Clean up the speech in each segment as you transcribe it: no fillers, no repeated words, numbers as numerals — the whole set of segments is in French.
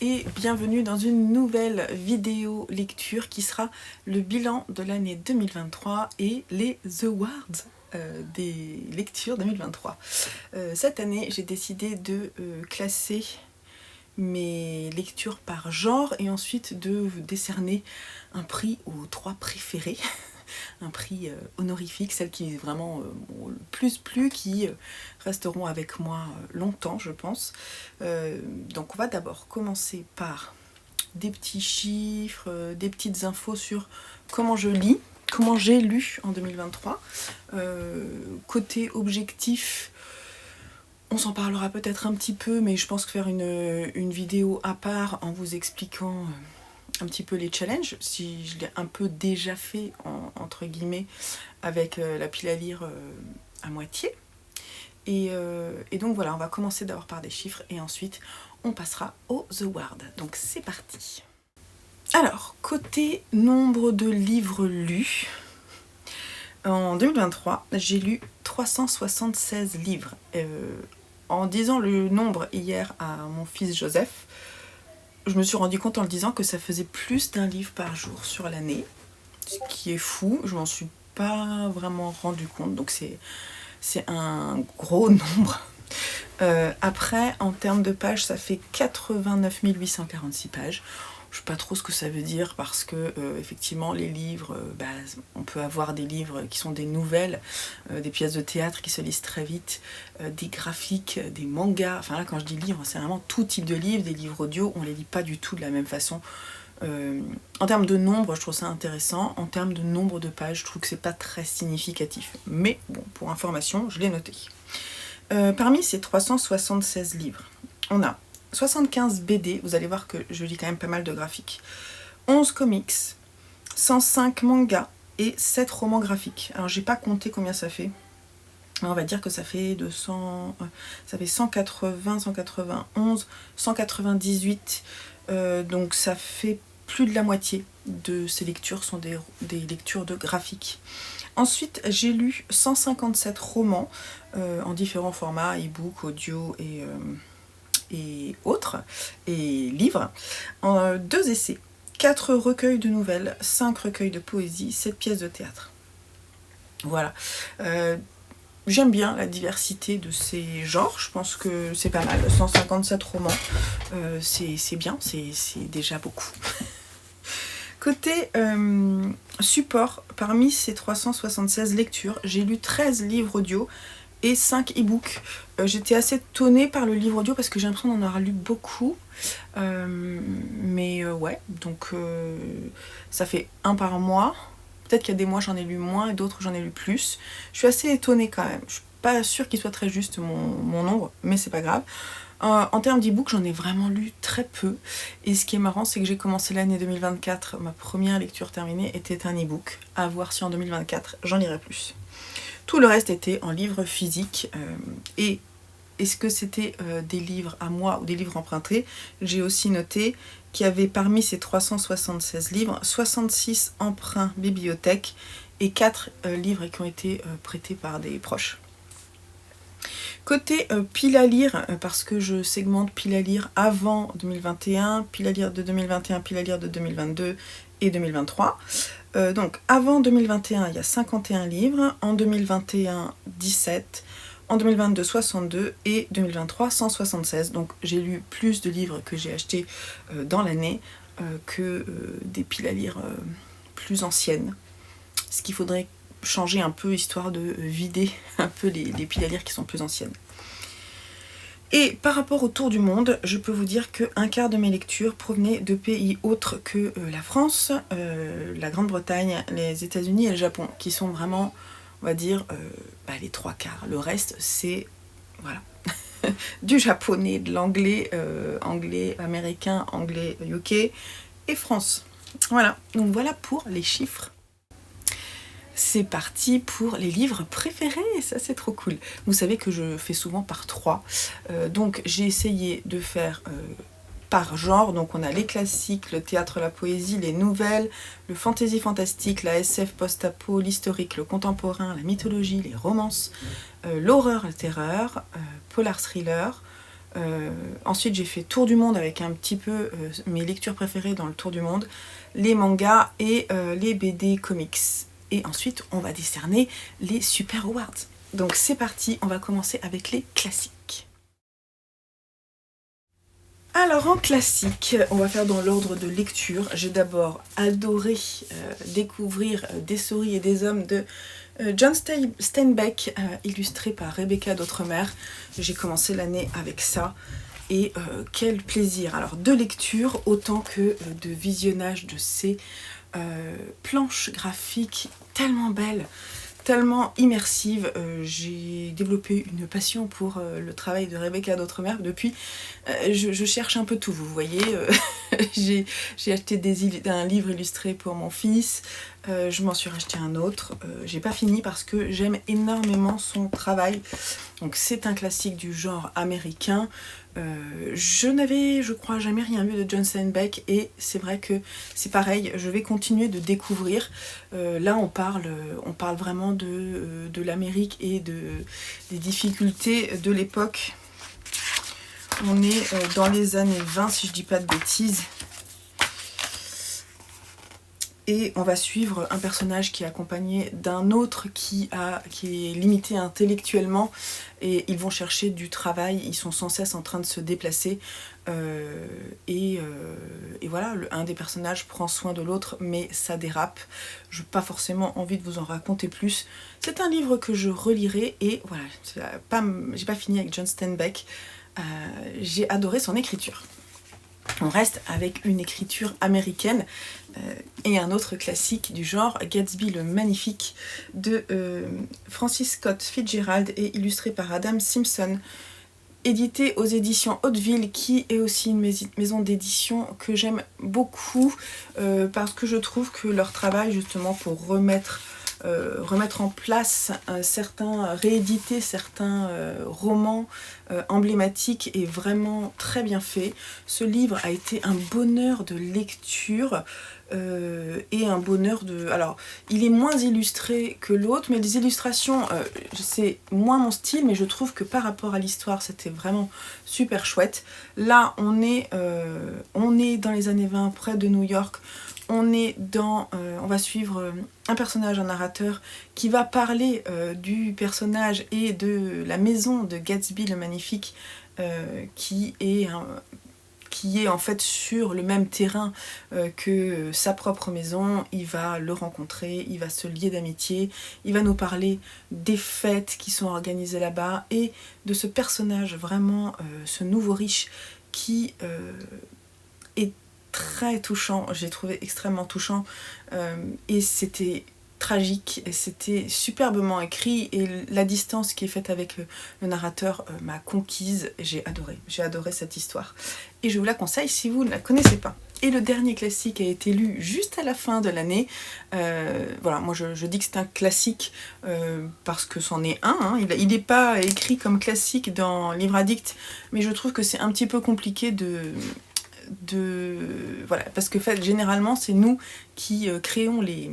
et bienvenue dans une nouvelle vidéo lecture qui sera le bilan de l'année 2023 et les awards des lectures 2023. Cette année, j'ai décidé de classer mes lectures par genre et ensuite de décerner un prix aux 3 préférés. Un prix honorifique, celles qui vraiment le plus plu, qui resteront avec moi longtemps, je pense. Donc on va d'abord commencer par des petits chiffres, des petites infos sur comment je lis, comment j'ai lu en 2023. Côté objectif, on s'en parlera peut-être un petit peu, mais je pense que faire une vidéo à part en vous expliquant un petit peu les challenges, si je l'ai un peu déjà fait entre guillemets avec la pile à lire à moitié. Et donc voilà, on va commencer d'abord par des chiffres et ensuite on passera aux awards. Donc c'est parti. Alors, côté nombre de livres lus, en 2023, j'ai lu 376 livres. En disant le nombre hier à mon fils Joseph, je me suis rendu compte en le disant que ça faisait plus d'un livre par jour sur l'année, ce qui est fou, je m'en suis pas vraiment rendu compte, donc c'est un gros nombre. Après, en termes de pages, ça fait 89 846 pages. Je ne sais pas trop ce que ça veut dire parce que effectivement les livres, on peut avoir des livres qui sont des nouvelles, des pièces de théâtre qui se lisent très vite, des graphiques, des mangas. Enfin là quand je dis livres, c'est vraiment tout type de livres, des livres audio, on les lit pas du tout de la même façon. En termes de nombre, je trouve ça intéressant. En termes de nombre de pages, je trouve que c'est pas très significatif. Mais bon, pour information, je l'ai noté. Parmi ces 376 livres, on a 75 BD, vous allez voir que je lis quand même pas mal de graphiques, 11 comics, 105 mangas et 7 romans graphiques. Alors j'ai pas compté combien ça fait, on va dire que ça fait 180, 191, 198, donc ça fait plus de la moitié de ces lectures sont des lectures de graphiques. Ensuite, j'ai lu 157 romans en différents formats, e-book, audio et autres, et livres, 2 essais, 4 recueils de nouvelles, 5 recueils de poésie, 7 pièces de théâtre. Voilà. J'aime bien la diversité de ces genres, je pense que c'est pas mal. 157 romans, c'est bien, c'est déjà beaucoup. Côté support, parmi ces 376 lectures, j'ai lu 13 livres audio et 5 e-books. J'étais assez étonnée par le livre audio parce que j'ai l'impression d'en avoir lu beaucoup. Mais ouais, donc ça fait 1 par mois. Peut-être qu'il y a des mois j'en ai lu moins et d'autres j'en ai lu plus. Je suis assez étonnée quand même. Je suis pas sûre qu'il soit très juste mon nombre, mais c'est pas grave. En termes d'e-book, j'en ai vraiment lu très peu. Et ce qui est marrant, c'est que j'ai commencé l'année 2024. Ma première lecture terminée était un e-book. À voir si en 2024, j'en lirai plus. Tout le reste était en livre physique. Et est-ce que c'était des livres à moi ou des livres empruntés? J'ai aussi noté qu'il y avait parmi ces 376 livres, 66 emprunts bibliothèque et 4 livres qui ont été prêtés par des proches. Côté pile à lire, parce que je segmente pile à lire avant 2021, pile à lire de 2021, pile à lire de 2022 et 2023. Donc avant 2021, il y a 51 livres, en 2021, 17, en 2022, 62 et 2023, 176. Donc j'ai lu plus de livres que j'ai achetés dans l'année que des piles à lire plus anciennes. Ce qu'il faudrait changer un peu, histoire de vider un peu les piles à lire qui sont plus anciennes. Et par rapport au tour du monde, je peux vous dire qu'un quart de mes lectures provenaient de pays autres que la France, la Grande-Bretagne, les États-Unis et le Japon, qui sont vraiment, on va dire, les 3 quarts. Le reste, c'est voilà, du japonais, de l'anglais, anglais américain, anglais UK et France. Voilà, donc voilà pour les chiffres. C'est parti pour les livres préférés, ça c'est trop cool. Vous savez que je fais souvent par 3, donc j'ai essayé de faire par genre, donc on a les classiques, le théâtre, la poésie, les nouvelles, le fantasy fantastique, la SF post-apo, l'historique, le contemporain, la mythologie, les romances, l'horreur, la terreur, polar thriller, Ensuite j'ai fait tour du monde avec un petit peu mes lectures préférées dans le tour du monde, les mangas et les BD comics. Et ensuite on va décerner les Super Awards. Donc c'est parti, on va commencer avec les classiques. Alors en classique, on va faire dans l'ordre de lecture. J'ai d'abord adoré découvrir Des souris et des hommes de John Steinbeck, illustré par Rebecca d'Outremer. J'ai commencé l'année avec ça et quel plaisir. Alors de lecture autant que de visionnage de ces planches graphiques tellement belles, tellement immersive. J'ai développé une passion pour le travail de Rebecca d'Outremer depuis. Je cherche un peu tout, vous voyez. J'ai acheté un livre illustré pour mon fils. Je m'en suis racheté un autre. J'ai pas fini parce que j'aime énormément son travail. Donc c'est un classique du genre américain. Je n'avais, je crois, jamais rien vu de John Steinbeck et c'est vrai que c'est pareil, je vais continuer de découvrir. Là on parle vraiment de l'Amérique et des difficultés de l'époque. On est dans les années 20 si je dis pas de bêtises. Et on va suivre un personnage qui est accompagné d'un autre qui est limité intellectuellement et ils vont chercher du travail, ils sont sans cesse en train de se déplacer et voilà, un des personnages prend soin de l'autre mais ça dérape. Je n'ai pas forcément envie de vous en raconter plus. C'est un livre que je relirai et voilà, j'ai pas fini avec John Steinbeck, j'ai adoré son écriture. On reste avec une écriture américaine et un autre classique du genre, Gatsby le Magnifique de Francis Scott Fitzgerald et illustré par Adam Simpson, édité aux éditions Hauteville, qui est aussi une maison d'édition que j'aime beaucoup parce que je trouve que leur travail justement pour remettre en place rééditer certains romans emblématiques est vraiment très bien fait. Ce livre a été un bonheur de lecture et un bonheur de... Alors, il est moins illustré que l'autre, mais les illustrations, c'est moins mon style, mais je trouve que par rapport à l'histoire, c'était vraiment super chouette. Là, on est dans les années 20, près de New York. On va suivre un personnage, un narrateur, qui va parler du personnage et de la maison de Gatsby le Magnifique, qui est en fait sur le même terrain que sa propre maison. Il va le rencontrer, il va se lier d'amitié, il va nous parler des fêtes qui sont organisées là-bas et de ce personnage, vraiment ce nouveau riche qui est très touchant, j'ai trouvé extrêmement touchant et c'était tragique et c'était superbement écrit et la distance qui est faite avec le narrateur m'a conquise. J'ai adoré cette histoire et je vous la conseille si vous ne la connaissez pas. Et le dernier classique a été lu juste à la fin de l'année. Voilà, moi je dis que c'est un classique parce que c'en est un. Hein. Il n'est pas écrit comme classique dans Livre Addict, mais je trouve que c'est un petit peu compliqué voilà, parce que généralement c'est nous qui créons les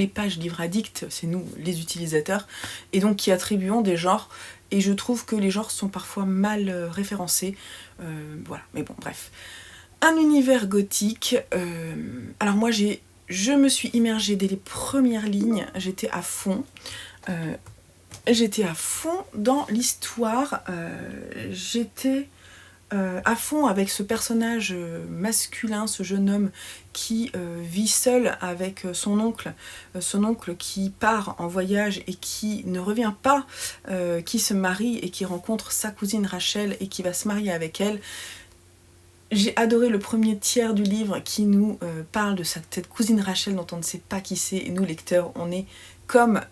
pages Livre Addict, c'est nous les utilisateurs, et donc qui attribuons des genres, et je trouve que les genres sont parfois mal référencés, voilà, mais bon, bref. Un univers gothique, alors moi je me suis immergée dès les premières lignes, j'étais à fond dans l'histoire, j'étais à fond avec ce personnage masculin, ce jeune homme qui vit seul avec son oncle qui part en voyage et qui ne revient pas, qui se marie et qui rencontre sa cousine Rachel et qui va se marier avec elle. J'ai adoré le premier tiers du livre qui nous parle de cette cousine Rachel dont on ne sait pas qui c'est, et nous lecteurs on est comme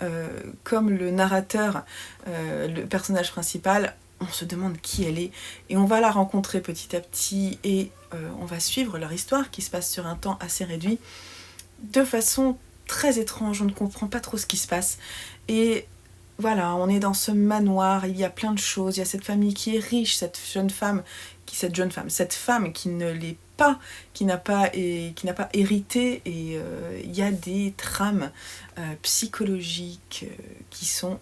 le narrateur, le personnage principal. On se demande qui elle est et on va la rencontrer petit à petit et on va suivre leur histoire qui se passe sur un temps assez réduit de façon très étrange, on ne comprend pas trop ce qui se passe et voilà, on est dans ce manoir, il y a plein de choses, il y a cette famille qui est riche, cette femme qui ne l'est pas, qui n'a pas hérité et il y a des trames psychologiques qui sont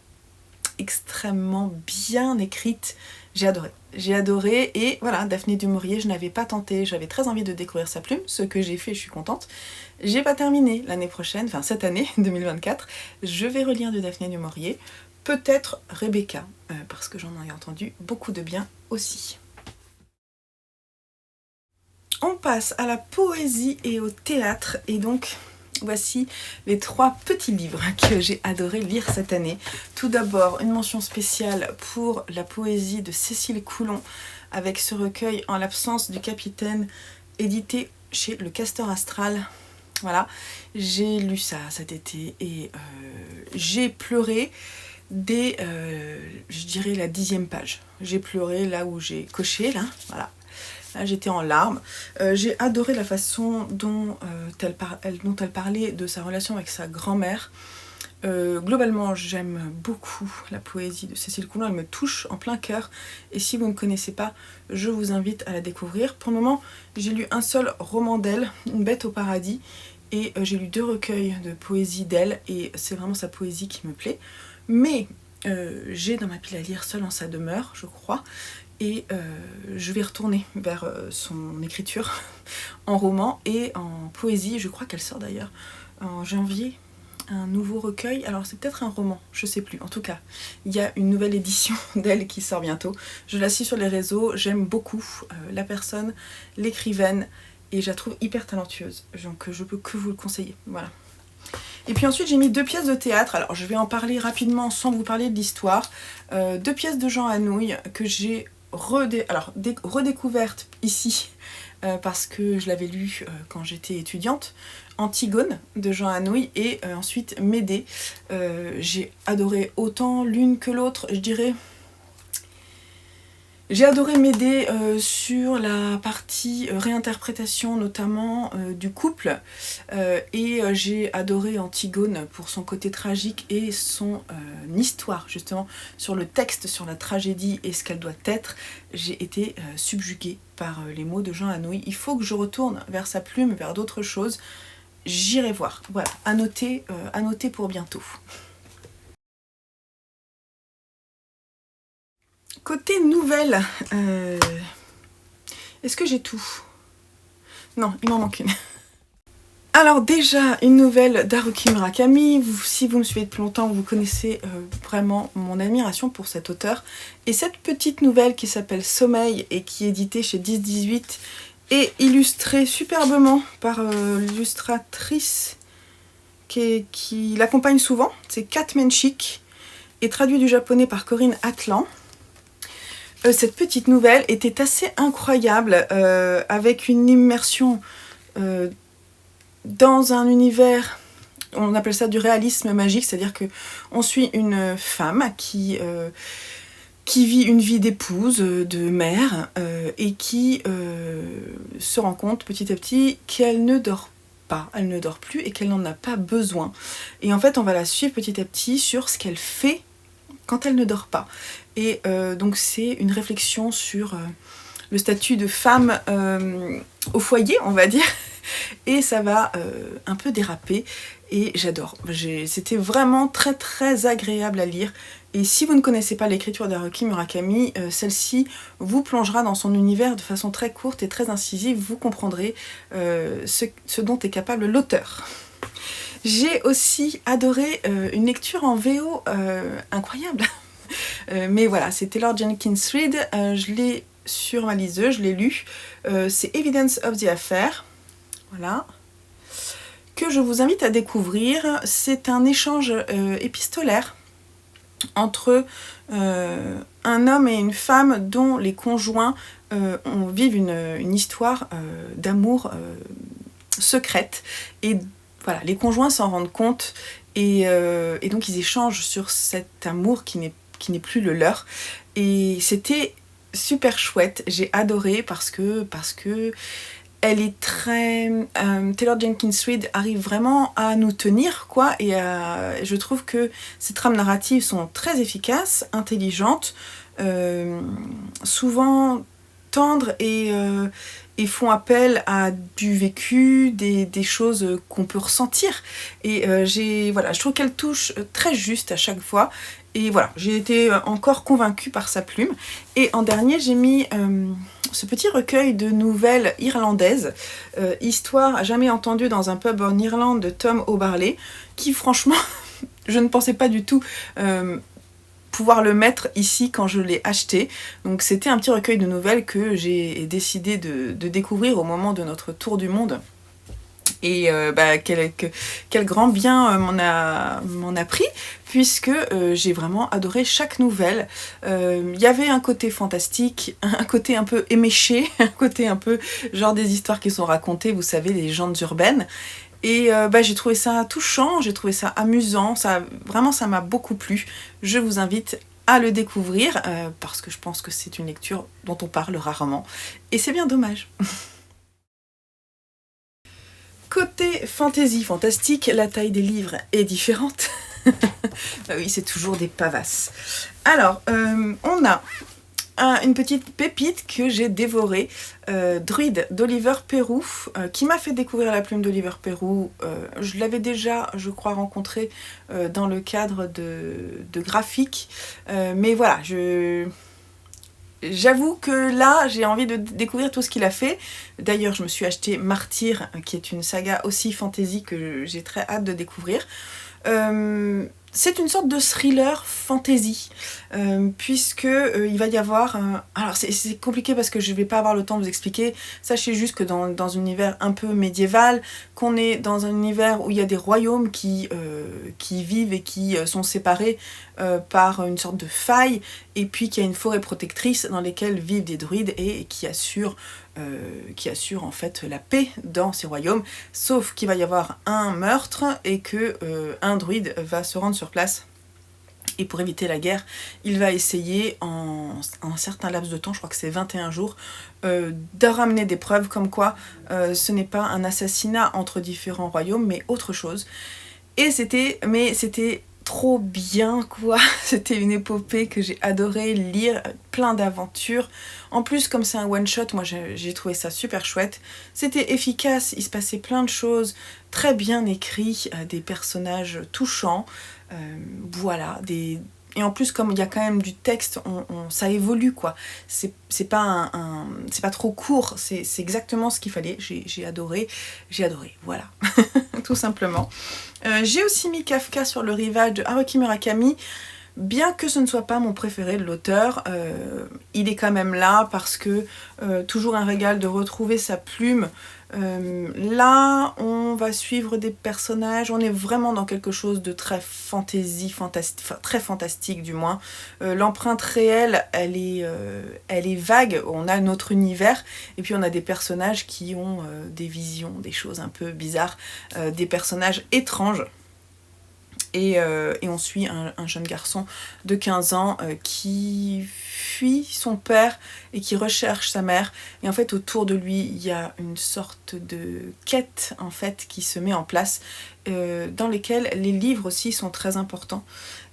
extrêmement bien écrite, j'ai adoré. j'ai adoré. Et voilà, Daphné du Maurier, je n'avais pas tenté, j'avais très envie de découvrir sa plume, ce que j'ai fait, je suis contente. J'ai pas terminé l'année prochaine, enfin cette année, 2024, je vais relire du Daphné du Maurier, peut-être Rebecca, parce que j'en ai entendu beaucoup de bien aussi. On passe à la poésie et au théâtre, et donc voici les 3 petits livres que j'ai adoré lire cette année. Tout d'abord, une mention spéciale pour la poésie de Cécile Coulon, avec ce recueil En l'absence du capitaine, édité chez Le Castor Astral. Voilà, j'ai lu ça cet été et j'ai pleuré dès, je dirais, la 10e page. J'ai pleuré là où j'ai coché, là, voilà. Là, j'étais en larmes. J'ai adoré la façon dont elle parlait de sa relation avec sa grand-mère. Globalement, j'aime beaucoup la poésie de Cécile Coulon, elle me touche en plein cœur. Et si vous ne connaissez pas, je vous invite à la découvrir. Pour le moment, j'ai lu un seul roman d'elle, Une bête au paradis. Et j'ai lu 2 recueils de poésie d'elle. Et c'est vraiment sa poésie qui me plaît. Mais j'ai dans ma pile à lire Seul en sa demeure, je crois. Et je vais retourner vers son écriture en roman et en poésie. Je crois qu'elle sort d'ailleurs en janvier, un nouveau recueil. Alors c'est peut-être un roman, je sais plus. En tout cas, il y a une nouvelle édition d'elle qui sort bientôt. Je la suis sur les réseaux, j'aime beaucoup la personne, l'écrivaine, et je la trouve hyper talentueuse. Donc je peux que vous le conseiller, voilà. Et puis ensuite j'ai mis 2 pièces de théâtre, alors je vais en parler rapidement sans vous parler de l'histoire. 2 pièces de Jean Anouilh que j'ai redécouverte ici parce que je l'avais lu quand j'étais étudiante. Antigone de Jean Anouilh et ensuite Médée. J'ai adoré autant l'une que l'autre, je dirais. J'ai adoré Médée sur la partie réinterprétation notamment du couple et j'ai adoré Antigone pour son côté tragique et son histoire justement sur le texte, sur la tragédie et ce qu'elle doit être. J'ai été subjuguée par les mots de Jean Anouilh. Il faut que je retourne vers sa plume, vers d'autres choses. J'irai voir. Voilà, à noter pour bientôt. Côté nouvelle, est-ce que j'ai tout? Non, il m'en manque une. Alors déjà, une nouvelle d'Haruki Murakami. Si vous me suivez depuis longtemps, vous connaissez vraiment mon admiration pour cet auteur. Et cette petite nouvelle qui s'appelle Sommeil et qui est éditée chez 10-18 est illustrée superbement par l'illustratrice qui l'accompagne souvent. C'est Kat Menchik et traduit du japonais par Corinne Atlan. Cette petite nouvelle était assez incroyable, avec une immersion dans un univers, on appelle ça du réalisme magique, c'est-à-dire qu'on suit une femme qui vit une vie d'épouse, de mère, et qui se rend compte petit à petit qu'elle ne dort pas, elle ne dort plus et qu'elle n'en a pas besoin. Et en fait, on va la suivre petit à petit sur ce qu'elle fait quand elle ne dort pas. Et donc c'est une réflexion sur le statut de femme au foyer, on va dire. Et ça va un peu déraper. Et j'adore. C'était vraiment très très agréable à lire. Et si vous ne connaissez pas l'écriture d'Haruki Murakami, celle-ci vous plongera dans son univers de façon très courte et très incisive. Vous comprendrez ce dont est capable l'auteur. J'ai aussi adoré une lecture en VO incroyable. Mais voilà, c'est Taylor Jenkins Reid, je l'ai sur ma liseuse, je l'ai lu. C'est Evidence of the Affair, voilà, que je vous invite à découvrir. C'est un échange épistolaire entre un homme et une femme dont les conjoints vivent une histoire d'amour secrète. Et voilà, les conjoints s'en rendent compte et donc ils échangent sur cet amour qui n'est plus le leur. Et c'était super chouette, j'ai adoré parce que elle est très... Taylor Jenkins Reid arrive vraiment à nous tenir, quoi, et je trouve que ces trames narratives sont très efficaces, intelligentes, souvent tendres et font appel à du vécu, des choses qu'on peut ressentir. Et je trouve qu'elle touche très juste à chaque fois. Et voilà, j'ai été encore convaincue par sa plume. Et en dernier, j'ai mis ce petit recueil de nouvelles irlandaises, Histoire à jamais entendue dans un pub en Irlande de Tom O'Barley, qui franchement, je ne pensais pas du tout pouvoir le mettre ici quand je l'ai acheté. Donc c'était un petit recueil de nouvelles que j'ai décidé de découvrir au moment de notre tour du monde. Et quel grand bien m'en a pris, puisque j'ai vraiment adoré chaque nouvelle. Il y avait un côté fantastique, un côté un peu éméché, un côté un peu genre des histoires qui sont racontées, vous savez, les légendes urbaines. Et j'ai trouvé ça touchant, j'ai trouvé ça amusant, vraiment ça m'a beaucoup plu. Je vous invite à le découvrir, parce que je pense que c'est une lecture dont on parle rarement. Et c'est bien dommage. Côté fantasy, fantastique, la taille des livres est différente. Bah oui, c'est toujours des pavasses. Alors, on a une petite pépite que j'ai dévorée, Druide d'Oliver Perroux, qui m'a fait découvrir la plume d'Oliver Perroux. Je l'avais déjà, je crois, rencontré dans le cadre de graphiques. Mais voilà, j'avoue que là, j'ai envie de découvrir tout ce qu'il a fait. D'ailleurs, je me suis acheté Martyr, qui est une saga aussi fantasy que j'ai très hâte de découvrir. C'est une sorte de thriller fantasy, puisque il va y avoir... alors c'est compliqué parce que je ne vais pas avoir le temps de vous expliquer. Sachez juste que dans un univers un peu médiéval, qu'on est dans un univers où il y a des royaumes qui vivent et qui sont séparés par une sorte de faille, et puis qu'il y a une forêt protectrice dans laquelle vivent des druides et qui assure en fait la paix dans ces royaumes, sauf qu'il va y avoir un meurtre et que un druide va se rendre sur place. Et pour éviter la guerre, il va essayer en un certain laps de temps, je crois que c'est 21 jours, de ramener des preuves comme quoi ce n'est pas un assassinat entre différents royaumes, mais autre chose. Et c'était trop bien, quoi. C'était une épopée que j'ai adoré lire, plein d'aventures. En plus, comme c'est un one-shot, moi j'ai trouvé ça super chouette. C'était efficace, il se passait plein de choses, très bien écrit, des personnages touchants. Voilà, et en plus, comme il y a quand même du texte, ça évolue, quoi. C'est pas c'est pas trop court, c'est exactement ce qu'il fallait. J'ai adoré, voilà, tout simplement. J'ai aussi mis Kafka sur le rivage de Haruki Murakami. Bien que ce ne soit pas mon préféré de l'auteur, il est quand même là parce que toujours un régal de retrouver sa plume. Là, on va suivre des personnages, on est vraiment dans quelque chose de très très fantastique du moins. L'empreinte réelle, elle est vague, on a notre univers, et puis on a des personnages qui ont des visions, des choses un peu bizarres, des personnages étranges. Et on suit un jeune garçon de 15 ans qui fuit son père et qui recherche sa mère. Et en fait, autour de lui, il y a une sorte de quête en fait, qui se met en place, dans lesquelles les livres aussi sont très importants.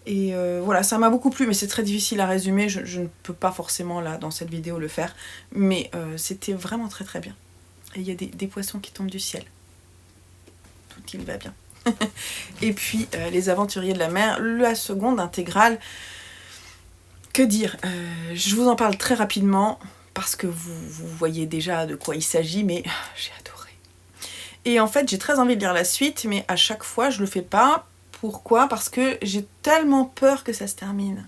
Et voilà, ça m'a beaucoup plu, mais c'est très difficile à résumer. Je ne peux pas forcément, là, dans cette vidéo, le faire. Mais c'était vraiment très très bien. Et il y a des poissons qui tombent du ciel. Tout il va bien. Et puis Les Aventuriers de la Mer, la seconde intégrale. Que dire, je vous en parle très rapidement parce que vous voyez déjà de quoi il s'agit, mais j'ai adoré. Et en fait, j'ai très envie de lire la suite, mais à chaque fois, je le fais pas. Pourquoi ? Parce que j'ai tellement peur que ça se termine.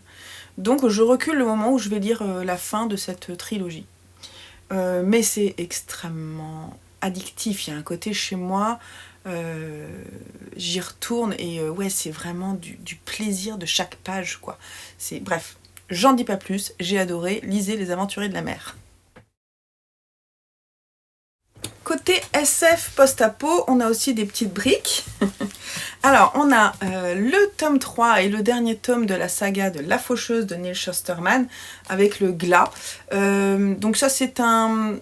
Donc je recule le moment où je vais lire la fin de cette trilogie. Mais c'est extrêmement addictif, il y a un côté chez moi... j'y retourne et ouais, c'est vraiment du plaisir de chaque page, quoi. Bref, j'en dis pas plus, j'ai adoré, lisez Les Aventuriers de la Mer. Côté SF post-apo, on a aussi des petites briques. Alors, on a le tome 3 et le dernier tome de la saga de La Faucheuse de Neil Shusterman avec le Glas. Donc ça, c'est un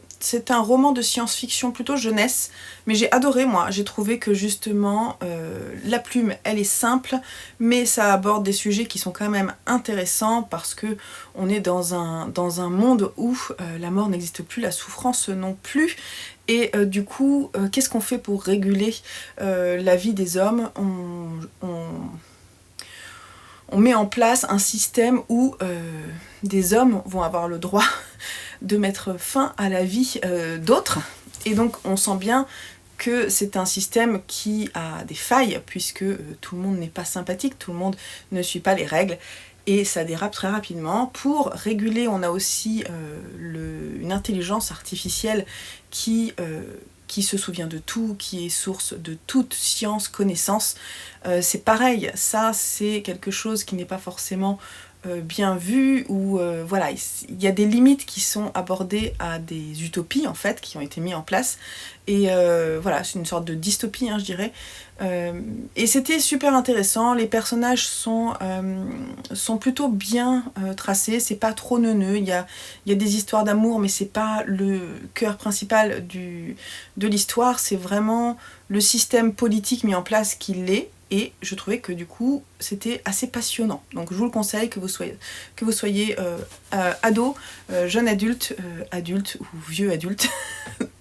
roman de science-fiction plutôt jeunesse, mais j'ai adoré, moi. J'ai trouvé que justement, la plume, elle est simple, mais ça aborde des sujets qui sont quand même intéressants parce que on est dans un monde où la mort n'existe plus, la souffrance non plus. Et du coup, qu'est-ce qu'on fait pour réguler la vie des hommes ? on met en place un système où des hommes vont avoir le droit de mettre fin à la vie d'autres. Et donc on sent bien que c'est un système qui a des failles, puisque tout le monde n'est pas sympathique, tout le monde ne suit pas les règles, et ça dérape très rapidement. Pour réguler, on a aussi une intelligence artificielle qui se souvient de tout, qui est source de toute science, connaissance. C'est pareil, ça c'est quelque chose qui n'est pas forcément bien vu, ou voilà, il y a des limites qui sont abordées à des utopies en fait, qui ont été mises en place, et voilà, c'est une sorte de dystopie, hein, je dirais. Et c'était super intéressant, les personnages sont plutôt bien tracés, c'est pas trop neuneux, il y a des histoires d'amour, mais c'est pas le cœur principal de l'histoire, c'est vraiment le système politique mis en place qui l'est. Et je trouvais que du coup c'était assez passionnant. Donc je vous le conseille, que vous soyez ado, jeune adulte, adulte ou vieux adulte,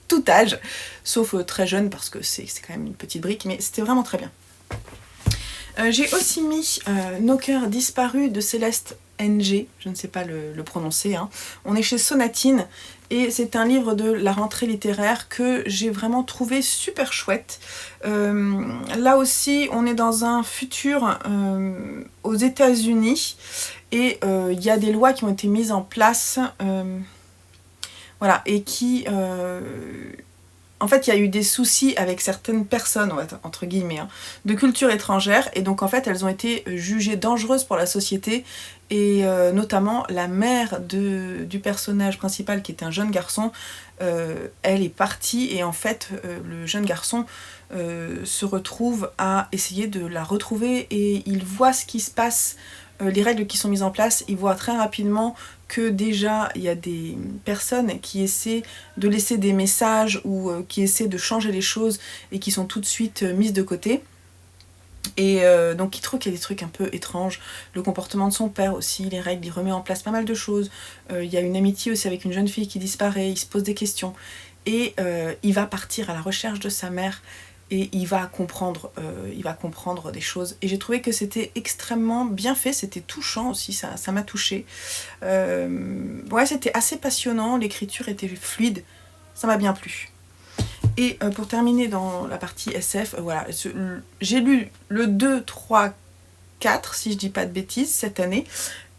tout âge, sauf très jeune parce que c'est quand même une petite brique, mais c'était vraiment très bien. J'ai aussi mis Nos cœurs disparus de Céleste NG, je ne sais pas le prononcer, hein. On est chez Sonatine et c'est un livre de la rentrée littéraire que j'ai vraiment trouvé super chouette. Là aussi, on est dans un futur aux États-Unis et il y a des lois qui ont été mises en place, voilà, et qui... en fait, il y a eu des soucis avec certaines personnes, entre guillemets, hein, de culture étrangère, et donc en fait, elles ont été jugées dangereuses pour la société, et notamment la mère du personnage principal, qui est un jeune garçon, elle est partie, et en fait, le jeune garçon se retrouve à essayer de la retrouver, et il voit ce qui se passe, les règles qui sont mises en place, il voit très rapidement que déjà il y a des personnes qui essaient de laisser des messages ou qui essaient de changer les choses et qui sont tout de suite mises de côté. Et donc il trouve qu'il y a des trucs un peu étranges, le comportement de son père aussi, les règles, il remet en place pas mal de choses. Il y a une amitié aussi avec une jeune fille qui disparaît, il se pose des questions et il va partir à la recherche de sa mère. Et il va comprendre des choses. Et j'ai trouvé que c'était extrêmement bien fait, c'était touchant aussi, ça m'a touchée. Ouais, c'était assez passionnant, l'écriture était fluide, ça m'a bien plu. Et pour terminer dans la partie SF, voilà, j'ai lu le 2, 3, 4, si je dis pas de bêtises, cette année.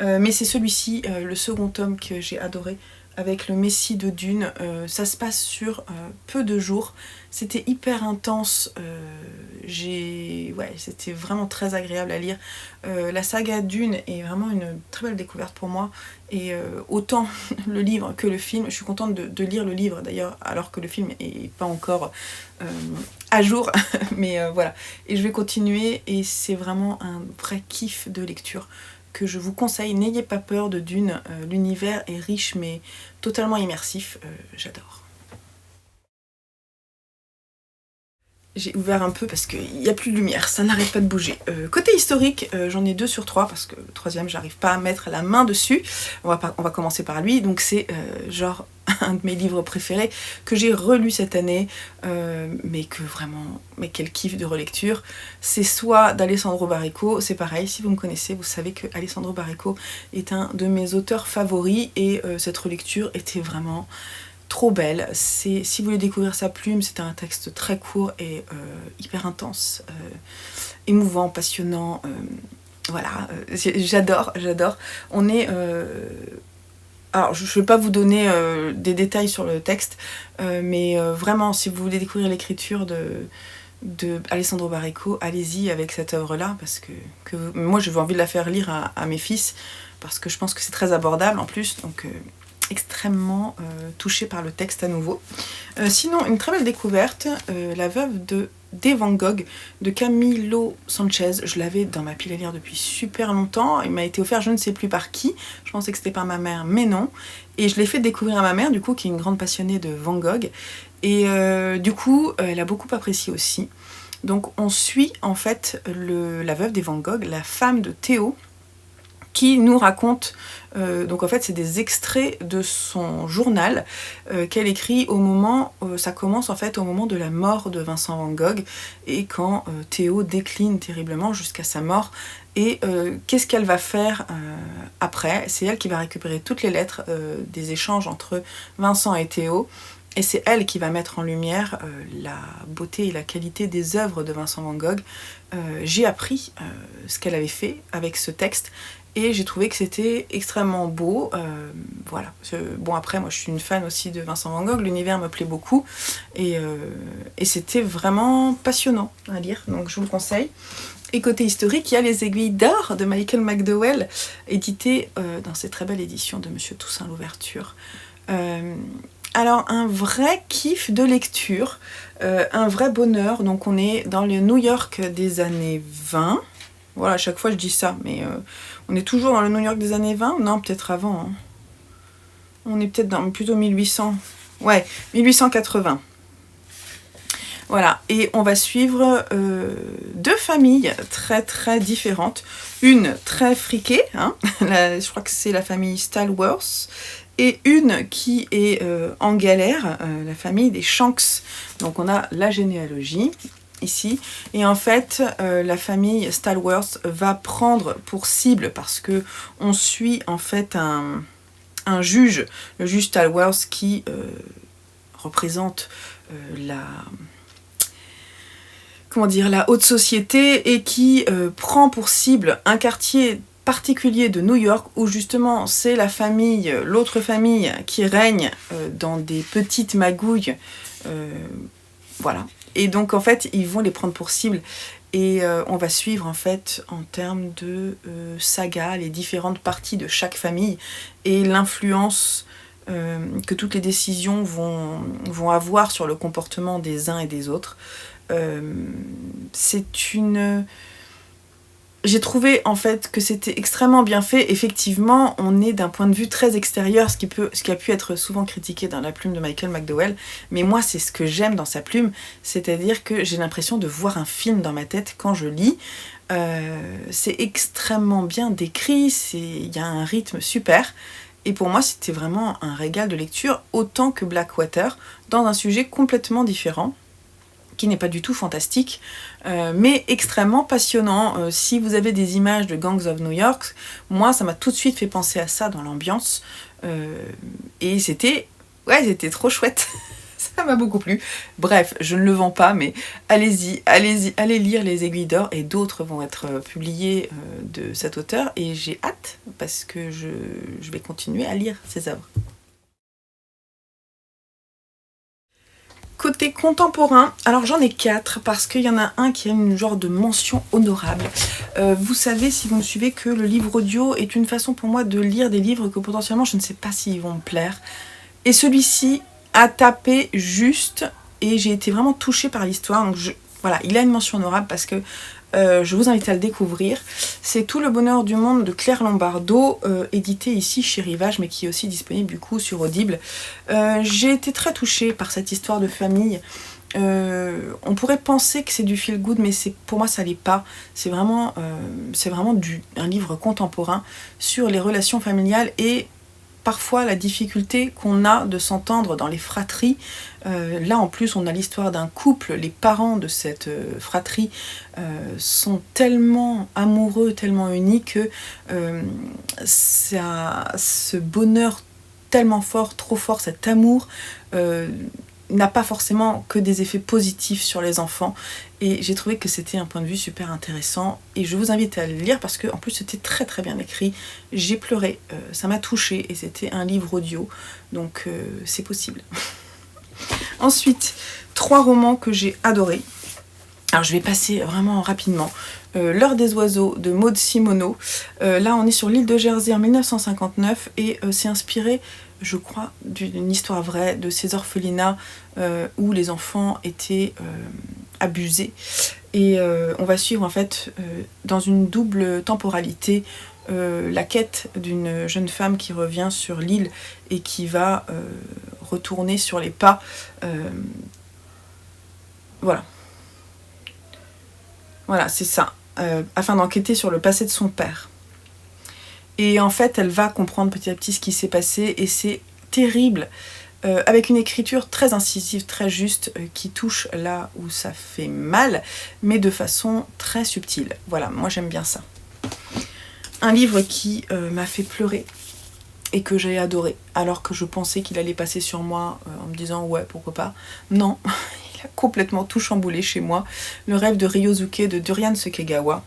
Mais c'est celui-ci, le second tome que j'ai adoré, avec le Messie de Dune. Ça se passe sur peu de jours. C'était hyper intense. C'était vraiment très agréable à lire. La saga Dune est vraiment une très belle découverte pour moi. Et autant le livre que le film. Je suis contente de lire le livre d'ailleurs, alors que le film n'est pas encore à jour. Mais voilà. Et je vais continuer. Et c'est vraiment un vrai kiff de lecture que je vous conseille. N'ayez pas peur de Dune, l'univers est riche mais totalement immersif, j'adore. J'ai ouvert un peu parce qu'il n'y a plus de lumière, ça n'arrête pas de bouger. Côté historique, j'en ai 2 sur 3 parce que le troisième, j'arrive pas à mettre la main dessus. On va commencer par lui. Donc c'est genre un de mes livres préférés que j'ai relu cette année, mais quel kiff de relecture. C'est soit d'Alessandro Baricco, c'est pareil, si vous me connaissez, vous savez que Alessandro Baricco est un de mes auteurs favoris et cette relecture était vraiment trop belle. Si vous voulez découvrir sa plume, c'est un texte très court et hyper intense, émouvant, passionnant, voilà, j'adore. On est... alors je ne vais pas vous donner des détails sur le texte, mais vraiment si vous voulez découvrir l'écriture de Alessandro Baricco, allez-y avec cette œuvre-là, parce que moi j'ai envie de la faire lire à mes fils, parce que je pense que c'est très abordable en plus, donc... extrêmement touchée par le texte à nouveau. Sinon, une très belle découverte, La veuve des Van Gogh de Camilo Sanchez. Je l'avais dans ma pile à lire depuis super longtemps. Il m'a été offert je ne sais plus par qui. Je pensais que c'était par ma mère, mais non. Et je l'ai fait découvrir à ma mère, du coup, qui est une grande passionnée de Van Gogh. Et du coup, elle a beaucoup apprécié aussi. Donc on suit en fait la veuve des Van Gogh, la femme de Théo, qui nous raconte, donc en fait c'est des extraits de son journal qu'elle écrit au moment, ça commence en fait au moment de la mort de Vincent Van Gogh, et quand Théo décline terriblement jusqu'à sa mort, Et qu'est-ce qu'elle va faire après? C'est elle qui va récupérer toutes les lettres des échanges entre Vincent et Théo. Et c'est elle qui va mettre en lumière la beauté et la qualité des œuvres de Vincent Van Gogh. J'ai appris ce qu'elle avait fait avec ce texte et j'ai trouvé que c'était extrêmement beau. Voilà. Bon, après, moi je suis une fan aussi de Vincent Van Gogh, l'univers me plaît beaucoup et c'était vraiment passionnant à lire, donc je vous le conseille. Et côté historique, il y a Les Aiguilles d'or de Michael McDowell, édité dans cette très belle édition de Monsieur Toussaint Louverture. Alors un vrai kiff de lecture, un vrai bonheur, donc on est dans le New York des années 20, voilà à chaque fois je dis ça, mais on est toujours dans le New York des années 20, non peut-être avant, hein. On est peut-être dans plutôt 1800, ouais 1880. Voilà, et on va suivre deux familles très très différentes, une très friquée, hein, je crois que c'est la famille Stallworth, et une qui est en galère, la famille des Shanks. Donc on a la généalogie ici, et en fait la famille Stallworth va prendre pour cible, parce que on suit en fait un juge, le juge Stallworth qui représente la haute société et qui prend pour cible un quartier particulier de New York où justement c'est la famille, l'autre famille qui règne dans des petites magouilles, voilà. Et donc en fait ils vont les prendre pour cible et on va suivre en fait en termes de saga les différentes parties de chaque famille et l'influence que toutes les décisions vont avoir sur le comportement des uns et des autres. J'ai trouvé en fait que c'était extrêmement bien fait. Effectivement, on est d'un point de vue très extérieur, ce qui a pu être souvent critiqué dans la plume de Michael McDowell. Mais moi, c'est ce que j'aime dans sa plume, c'est-à-dire que j'ai l'impression de voir un film dans ma tête quand je lis. C'est extrêmement bien décrit, il y a un rythme super. Et pour moi, c'était vraiment un régal de lecture, autant que Blackwater, dans un sujet complètement différent, qui n'est pas du tout fantastique, mais extrêmement passionnant. Si vous avez des images de Gangs of New York, moi ça m'a tout de suite fait penser à ça dans l'ambiance, et c'était trop chouette. Ça m'a beaucoup plu. Bref, je ne le vends pas, mais allez-y, allez lire Les Aiguilles d'or, et d'autres vont être publiés de cet auteur, et j'ai hâte, parce que je vais continuer à lire ses œuvres. Côté contemporain, alors j'en ai 4 parce qu'il y en a un qui a une genre de mention honorable. Vous savez, si vous me suivez, que le livre audio est une façon pour moi de lire des livres que potentiellement je ne sais pas s'ils vont me plaire. Et celui-ci a tapé juste et j'ai été vraiment touchée par l'histoire. Donc voilà, il a une mention honorable parce que je vous invite à le découvrir. C'est Tout le bonheur du monde de Claire Lombardo, édité ici chez Rivage, mais qui est aussi disponible du coup sur Audible. J'ai été très touchée par cette histoire de famille. On pourrait penser que c'est du feel good, mais pour moi ça l'est pas. C'est vraiment un livre contemporain sur les relations familiales et parfois la difficulté qu'on a de s'entendre dans les fratries. Là en plus on a l'histoire d'un couple, les parents de cette fratrie sont tellement amoureux, tellement unis que ce bonheur tellement fort, trop fort, cet amour n'a pas forcément que des effets positifs sur les enfants, et j'ai trouvé que c'était un point de vue super intéressant et je vous invite à le lire parce que en plus c'était très très bien écrit. J'ai pleuré, ça m'a touchée et c'était un livre audio, donc c'est possible. Ensuite, 3 romans que j'ai adorés. Alors je vais passer vraiment rapidement. L'heure des oiseaux de Maud Simoneau. Là on est sur l'île de Jersey en 1959 et c'est inspiré, je crois, d'une histoire vraie de ces orphelinats où les enfants étaient abusés. Et on va suivre en fait dans une double temporalité la quête d'une jeune femme qui revient sur l'île et qui va retourner sur les pas. Voilà, c'est ça. Afin d'enquêter sur le passé de son père. Et en fait, elle va comprendre petit à petit ce qui s'est passé et c'est terrible, avec une écriture très incisive, très juste, qui touche là où ça fait mal, mais de façon très subtile. Voilà, moi j'aime bien ça. Un livre qui m'a fait pleurer et que j'ai adoré, alors que je pensais qu'il allait passer sur moi en me disant ouais, pourquoi pas. Non, il a complètement tout chamboulé chez moi. Le rêve de Ryosuke de Durian Sukegawa,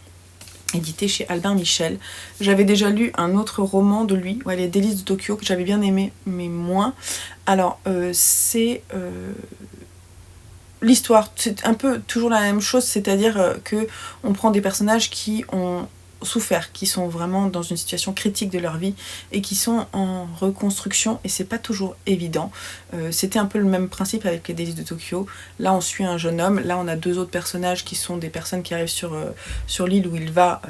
édité chez Albin Michel. J'avais déjà lu un autre roman de lui, ouais, Les Délices de Tokyo, que j'avais bien aimé, mais moins. Alors, c'est l'histoire, c'est un peu toujours la même chose, c'est-à-dire que on prend des personnages qui ont souffert, qui sont vraiment dans une situation critique de leur vie et qui sont en reconstruction, et c'est pas toujours évident. C'était un peu le même principe avec Les Délices de Tokyo. Là on suit un jeune homme, là on a deux autres personnages qui sont des personnes qui arrivent sur l'île où il va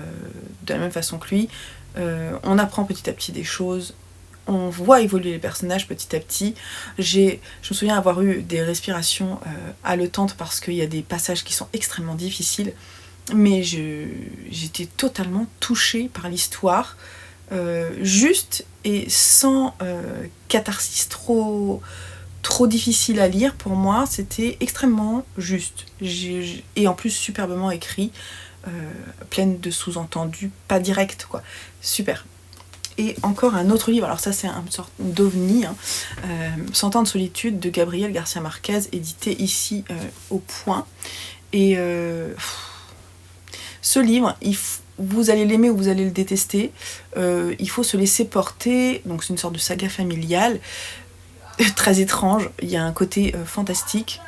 de la même façon que lui. On apprend petit à petit des choses, on voit évoluer les personnages petit à petit. Je me souviens avoir eu des respirations haletantes parce qu'il y a des passages qui sont extrêmement difficiles, mais j'étais totalement touchée par l'histoire, juste et sans catharsis trop difficile à lire pour moi. C'était extrêmement juste et en plus superbement écrit, pleine de sous-entendus, pas direct quoi. Super. Et encore un autre livre, alors ça c'est une sorte d'ovni, hein, 100 ans de solitude de Gabriel Garcia Marquez, édité ici au Point. Et ce livre, vous allez l'aimer ou vous allez le détester, il faut se laisser porter, donc c'est une sorte de saga familiale, très étrange, il y a un côté fantastique.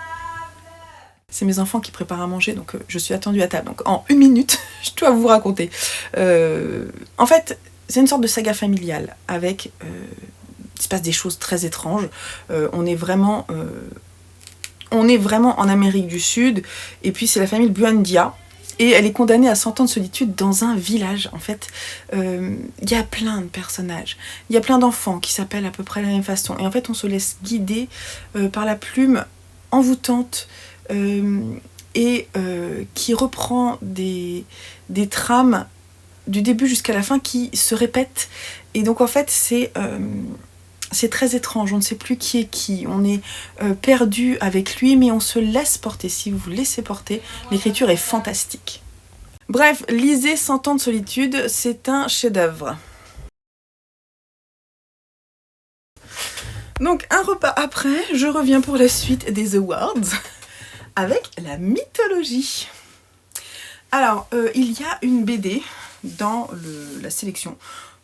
C'est mes enfants qui préparent à manger, donc je suis attendue à table. Donc en 1 minute, je dois vous raconter. En fait, c'est une sorte de saga familiale avec... il se passe des choses très étranges. On est vraiment en Amérique du Sud. Et puis c'est la famille Buendia. Et elle est condamnée à 100 ans de solitude dans un village. En fait, y a plein de personnages. Il y a plein d'enfants qui s'appellent à peu près de la même façon. Et en fait, on se laisse guider par la plume envoûtante et qui reprend des trames du début jusqu'à la fin qui se répètent. Et donc en fait c'est très étrange, on ne sait plus qui est qui, on est perdu avec lui, mais on se laisse porter. Si vous vous laissez porter, l'écriture est fantastique. Bref, lisez 100 ans de solitude, c'est un chef-d'œuvre. Donc un repas après, je reviens pour la suite des awards avec la mythologie. Alors, il y a une BD dans la sélection,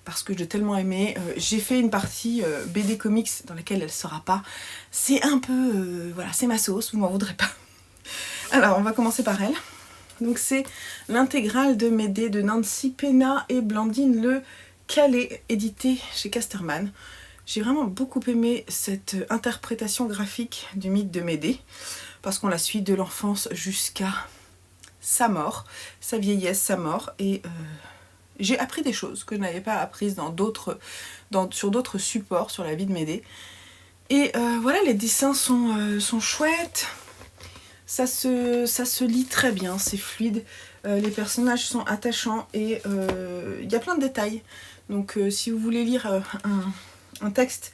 parce que j'ai tellement aimé. J'ai fait une partie BD comics dans laquelle elle ne sera pas. C'est un peu... voilà, c'est ma sauce, vous m'en voudrez pas. Alors, on va commencer par elle. Donc c'est l'intégrale de Médée de Nancy Pénat et Blandine Le Calais, édité chez Casterman. J'ai vraiment beaucoup aimé cette interprétation graphique du mythe de Médée, parce qu'on la suit de l'enfance jusqu'à sa mort, sa vieillesse, sa mort, et j'ai appris des choses que je n'avais pas apprises sur d'autres supports sur la vie de Médée. Et voilà, les dessins sont chouettes, ça se lit très bien, c'est fluide, les personnages sont attachants et il y a plein de détails. Donc si vous voulez lire un texte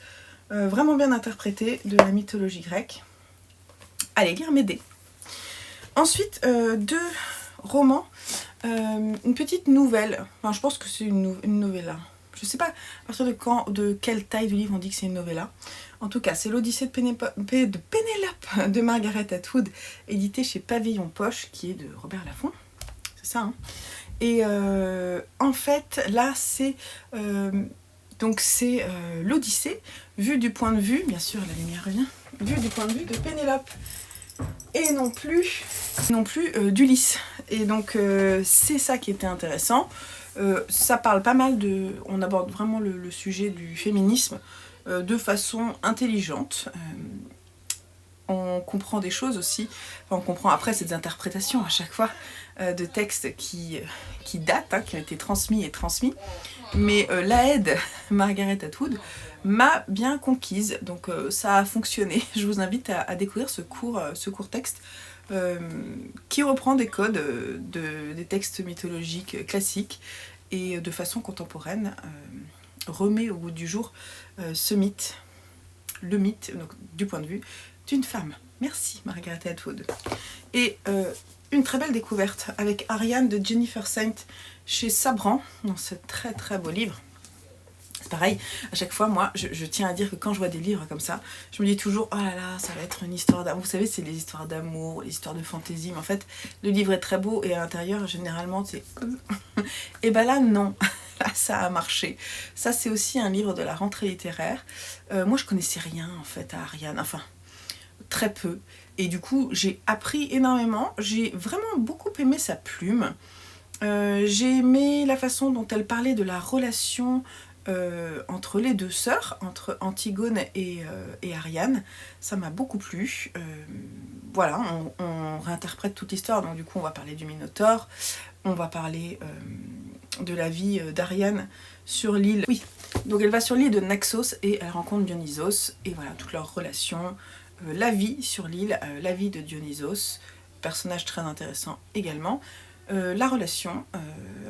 vraiment bien interprété de la mythologie grecque, allez lire Médée. Ensuite, 2 romans, une petite nouvelle, enfin je pense que c'est une novella. Je sais pas à partir de quelle taille de livre on dit que c'est une novella. En tout cas, c'est l'Odyssée de Pénélope de Margaret Atwood, édité chez Pavillon Poche, qui est de Robert Laffont. C'est ça, hein. Et en fait, là, c'est l'Odyssée, vue du point de vue, bien sûr, la lumière revient, vue du point de vue de Pénélope. Et non plus d'Ulysse. Et donc c'est ça qui était intéressant. Ça parle pas mal on aborde vraiment le sujet du féminisme de façon intelligente. On comprend des choses aussi, enfin, on comprend après ces interprétations à chaque fois de textes qui datent, hein, qui ont été transmis. Mais Laëde Margaret Atwood m'a bien conquise, donc ça a fonctionné. Je vous invite à découvrir ce court texte qui reprend des codes des textes mythologiques classiques et de façon contemporaine remet au goût du jour ce mythe, le mythe donc, du point de vue d'une femme. Merci Margaret Atwood. Et une très belle découverte avec Ariane de Jennifer Saint chez Sabran, dans ce très très beau livre. C'est pareil, à chaque fois, moi, je tiens à dire que quand je vois des livres comme ça, je me dis toujours, oh là là, ça va être une histoire d'amour. Vous savez, c'est les histoires d'amour, les histoires de fantaisie, mais en fait, le livre est très beau et à l'intérieur, généralement, c'est... Et ben là, non, là, ça a marché. Ça, c'est aussi un livre de la rentrée littéraire. Moi, je connaissais rien, en fait, à Ariane, enfin, très peu. Et du coup, j'ai appris énormément. J'ai vraiment beaucoup aimé sa plume. J'ai aimé la façon dont elle parlait de la relation entre les deux sœurs, entre Antigone et Ariane. Ça m'a beaucoup plu. Voilà, on réinterprète toute l'histoire, donc du coup on va parler du Minotaure, on va parler de la vie d'Ariane sur l'île. Oui, donc elle va sur l'île de Naxos et elle rencontre Dionysos, et voilà, toute leur relation, la vie sur l'île, la vie de Dionysos, personnage très intéressant également. La relation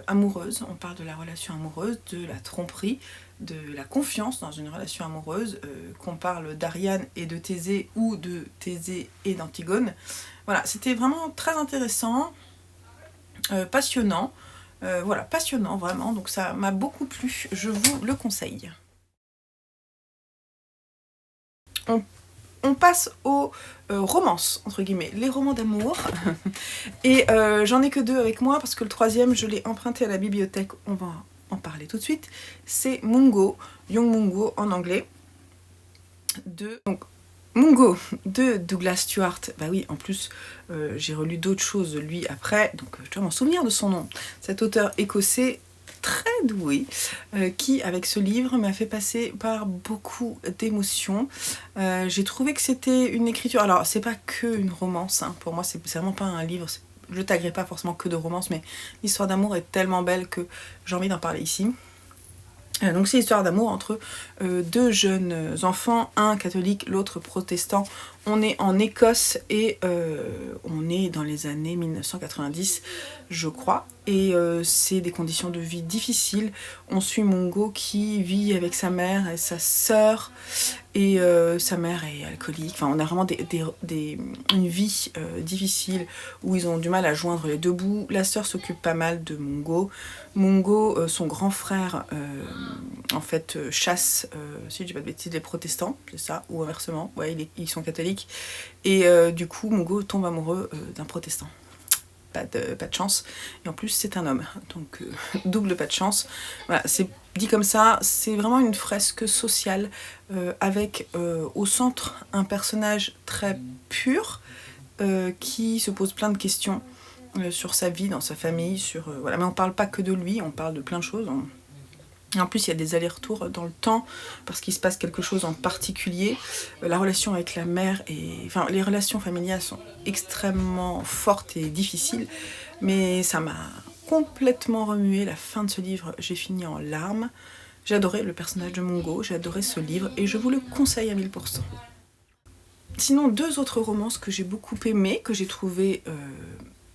amoureuse, on parle de la relation amoureuse, de la tromperie, de la confiance dans une relation amoureuse, qu'on parle d'Ariane et de Thésée ou de Thésée et d'Antigone. Voilà, c'était vraiment très intéressant, passionnant, voilà, passionnant vraiment, donc ça m'a beaucoup plu, je vous le conseille. On passe aux romances, entre guillemets, les romans d'amour. Et j'en ai que 2 avec moi parce que le 3e, je l'ai emprunté à la bibliothèque, on va en parler tout de suite. C'est Mungo, Young Mungo en anglais. Donc, Mungo de Douglas Stuart. Bah oui, en plus, j'ai relu d'autres choses de lui après, donc je dois m'en souvenir de son nom. Cet auteur écossais très doué, qui avec ce livre m'a fait passer par beaucoup d'émotions. J'ai trouvé que c'était une écriture, alors c'est pas que une romance, hein. Pour moi c'est vraiment pas un livre, je taguerai pas forcément que de romance, mais l'histoire d'amour est tellement belle que j'ai envie d'en parler ici. Donc c'est l'histoire d'amour entre 2 jeunes enfants, un catholique, l'autre protestant. On est en Écosse et on est dans les années 1990, je crois. Et c'est des conditions de vie difficiles. On suit Mungo qui vit avec sa mère et sa sœur. Et sa mère est alcoolique. Enfin, on a vraiment une vie difficile où ils ont du mal à joindre les 2 bouts. La sœur s'occupe pas mal de Mungo. Mungo, son grand frère, en fait, chasse, si je dis pas de bêtises, les protestants, c'est ça, ou inversement. Ouais, ils sont catholiques. Et du coup, Mungo tombe amoureux d'un protestant. Pas de chance. Et en plus, c'est un homme. Donc, double pas de chance. Voilà, c'est dit comme ça, c'est vraiment une fresque sociale avec au centre un personnage très pur qui se pose plein de questions sur sa vie, dans sa famille, voilà. Mais on parle pas que de lui, on parle de plein de choses. Et en plus, il y a des allers-retours dans le temps, parce qu'il se passe quelque chose en particulier. La relation avec la mère, enfin, les relations familiales sont extrêmement fortes et difficiles, mais ça m'a complètement remué. La fin de ce livre, j'ai fini en larmes. J'ai adoré le personnage de Mungo, j'ai adoré ce livre, et je vous le conseille à 1000%. Sinon, 2 autres romances que j'ai beaucoup aimées, que j'ai trouvées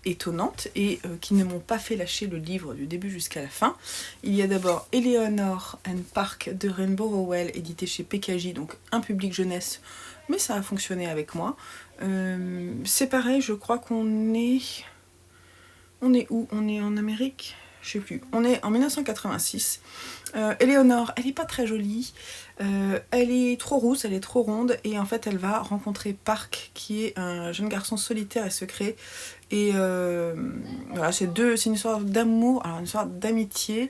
étonnantes et qui ne m'ont pas fait lâcher le livre du début jusqu'à la fin. Il y a d'abord Eleanor and Park de Rainbow Rowell, édité chez PKJ, donc un public jeunesse, mais ça a fonctionné avec moi. C'est pareil, je crois qu'on est... On est où? On est en Amérique? Je sais plus. On est en 1986. Eleanor, elle est pas très jolie. Elle est trop rousse, elle est trop ronde. Et en fait, elle va rencontrer Park, qui est un jeune garçon solitaire et secret. Et voilà, c'est une histoire d'amour, alors une histoire d'amitié.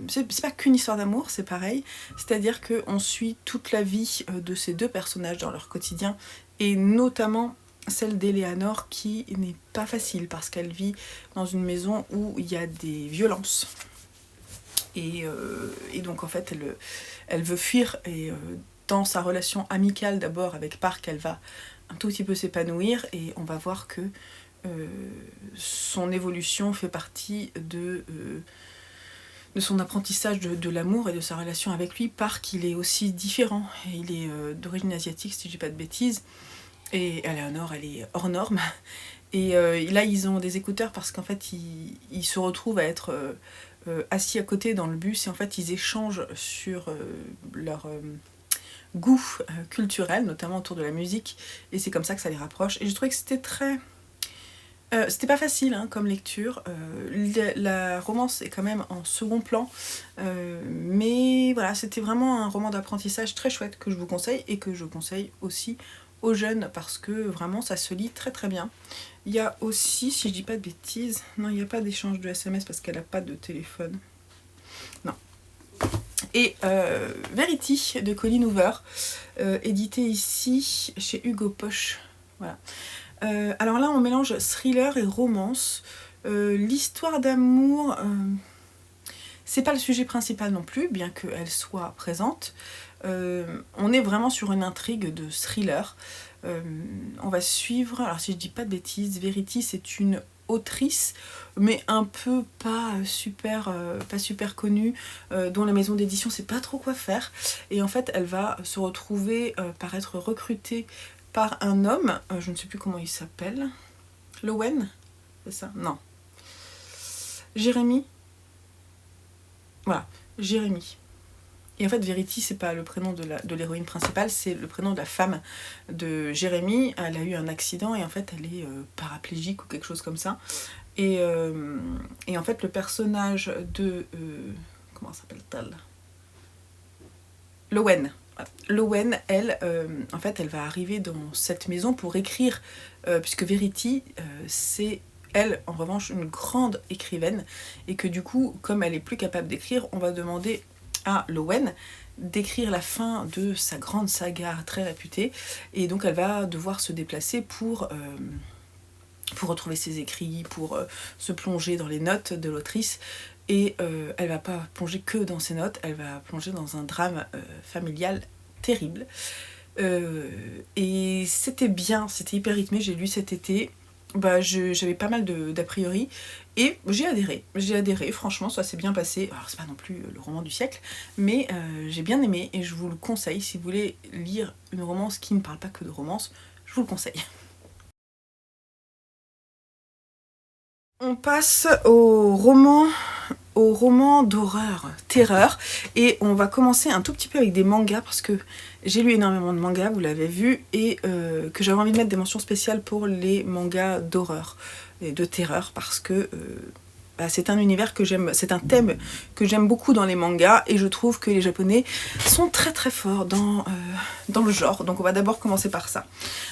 C'est pas qu'une histoire d'amour, c'est pareil. C'est-à-dire qu'on suit toute la vie de ces 2 personnages dans leur quotidien. Et notamment celle d'Eleanor qui n'est pas facile parce qu'elle vit dans une maison où il y a des violences. Et donc en fait elle veut fuir, et dans sa relation amicale d'abord avec Park, elle va un tout petit peu s'épanouir, et on va voir que son évolution fait partie de son apprentissage de l'amour et de sa relation avec lui. Park, il est aussi différent, il est d'origine asiatique si je dis pas de bêtises, et Eleanor, elle est hors norme. Et là, ils ont des écouteurs parce qu'en fait, ils se retrouvent à être assis à côté dans le bus, et en fait, ils échangent sur goûts culturels, notamment autour de la musique, et c'est comme ça que ça les rapproche. Et je trouvais que c'était très... c'était pas facile hein, comme lecture, la romance est quand même en second plan, mais voilà, c'était vraiment un roman d'apprentissage très chouette que je vous conseille et que je conseille aussi aux jeunes parce que vraiment ça se lit très très bien. Il y a aussi, si je dis pas de bêtises, non il n'y a pas d'échange de SMS parce qu'elle n'a pas de téléphone. Non. Et Verity de Colleen Hoover, édité ici chez Hugo Poche. Voilà. Alors là, on mélange thriller et romance. L'histoire d'amour, c'est pas le sujet principal non plus, bien qu'elle soit présente. On est vraiment sur une intrigue de thriller. On va suivre, alors si je dis pas de bêtises, Verity c'est une autrice, mais un peu pas super connue, dont la maison d'édition sait pas trop quoi faire. Et en fait, elle va se retrouver par être recrutée par un homme, je ne sais plus comment il s'appelle, Lowen, c'est ça? Non. Jérémy. Voilà, Jérémy. Et en fait, Verity, c'est pas le prénom de l'héroïne principale, c'est le prénom de la femme de Jérémy. Elle a eu un accident et en fait, elle est paraplégique ou quelque chose comme ça. Et en fait, le personnage de... comment s'appelle-t-elle? Lowen. Lowen, elle, en fait, elle va arriver dans cette maison pour écrire, puisque Verity, c'est elle, en revanche, une grande écrivaine, et que du coup, comme elle est plus capable d'écrire, on va demander à Lowen d'écrire la fin de sa grande saga très réputée, et donc elle va devoir se déplacer pour retrouver ses écrits, pour se plonger dans les notes de l'autrice. Et elle va pas plonger que dans ses notes, elle va plonger dans un drame familial terrible. Et c'était bien, c'était hyper rythmé, j'ai lu cet été. Bah, j'avais pas mal d'a priori et j'ai adhéré, franchement ça s'est bien passé. Alors c'est pas non plus le roman du siècle, mais j'ai bien aimé et je vous le conseille si vous voulez lire une romance qui ne parle pas que de romance, je vous le conseille. On passe au roman d'horreur, terreur, et on va commencer un tout petit peu avec des mangas parce que j'ai lu énormément de mangas, vous l'avez vu, et que j'avais envie de mettre des mentions spéciales pour les mangas d'horreur et de terreur parce que c'est un univers que j'aime, c'est un thème que j'aime beaucoup dans les mangas et je trouve que les japonais sont très très forts dans le genre, donc on va d'abord commencer par ça.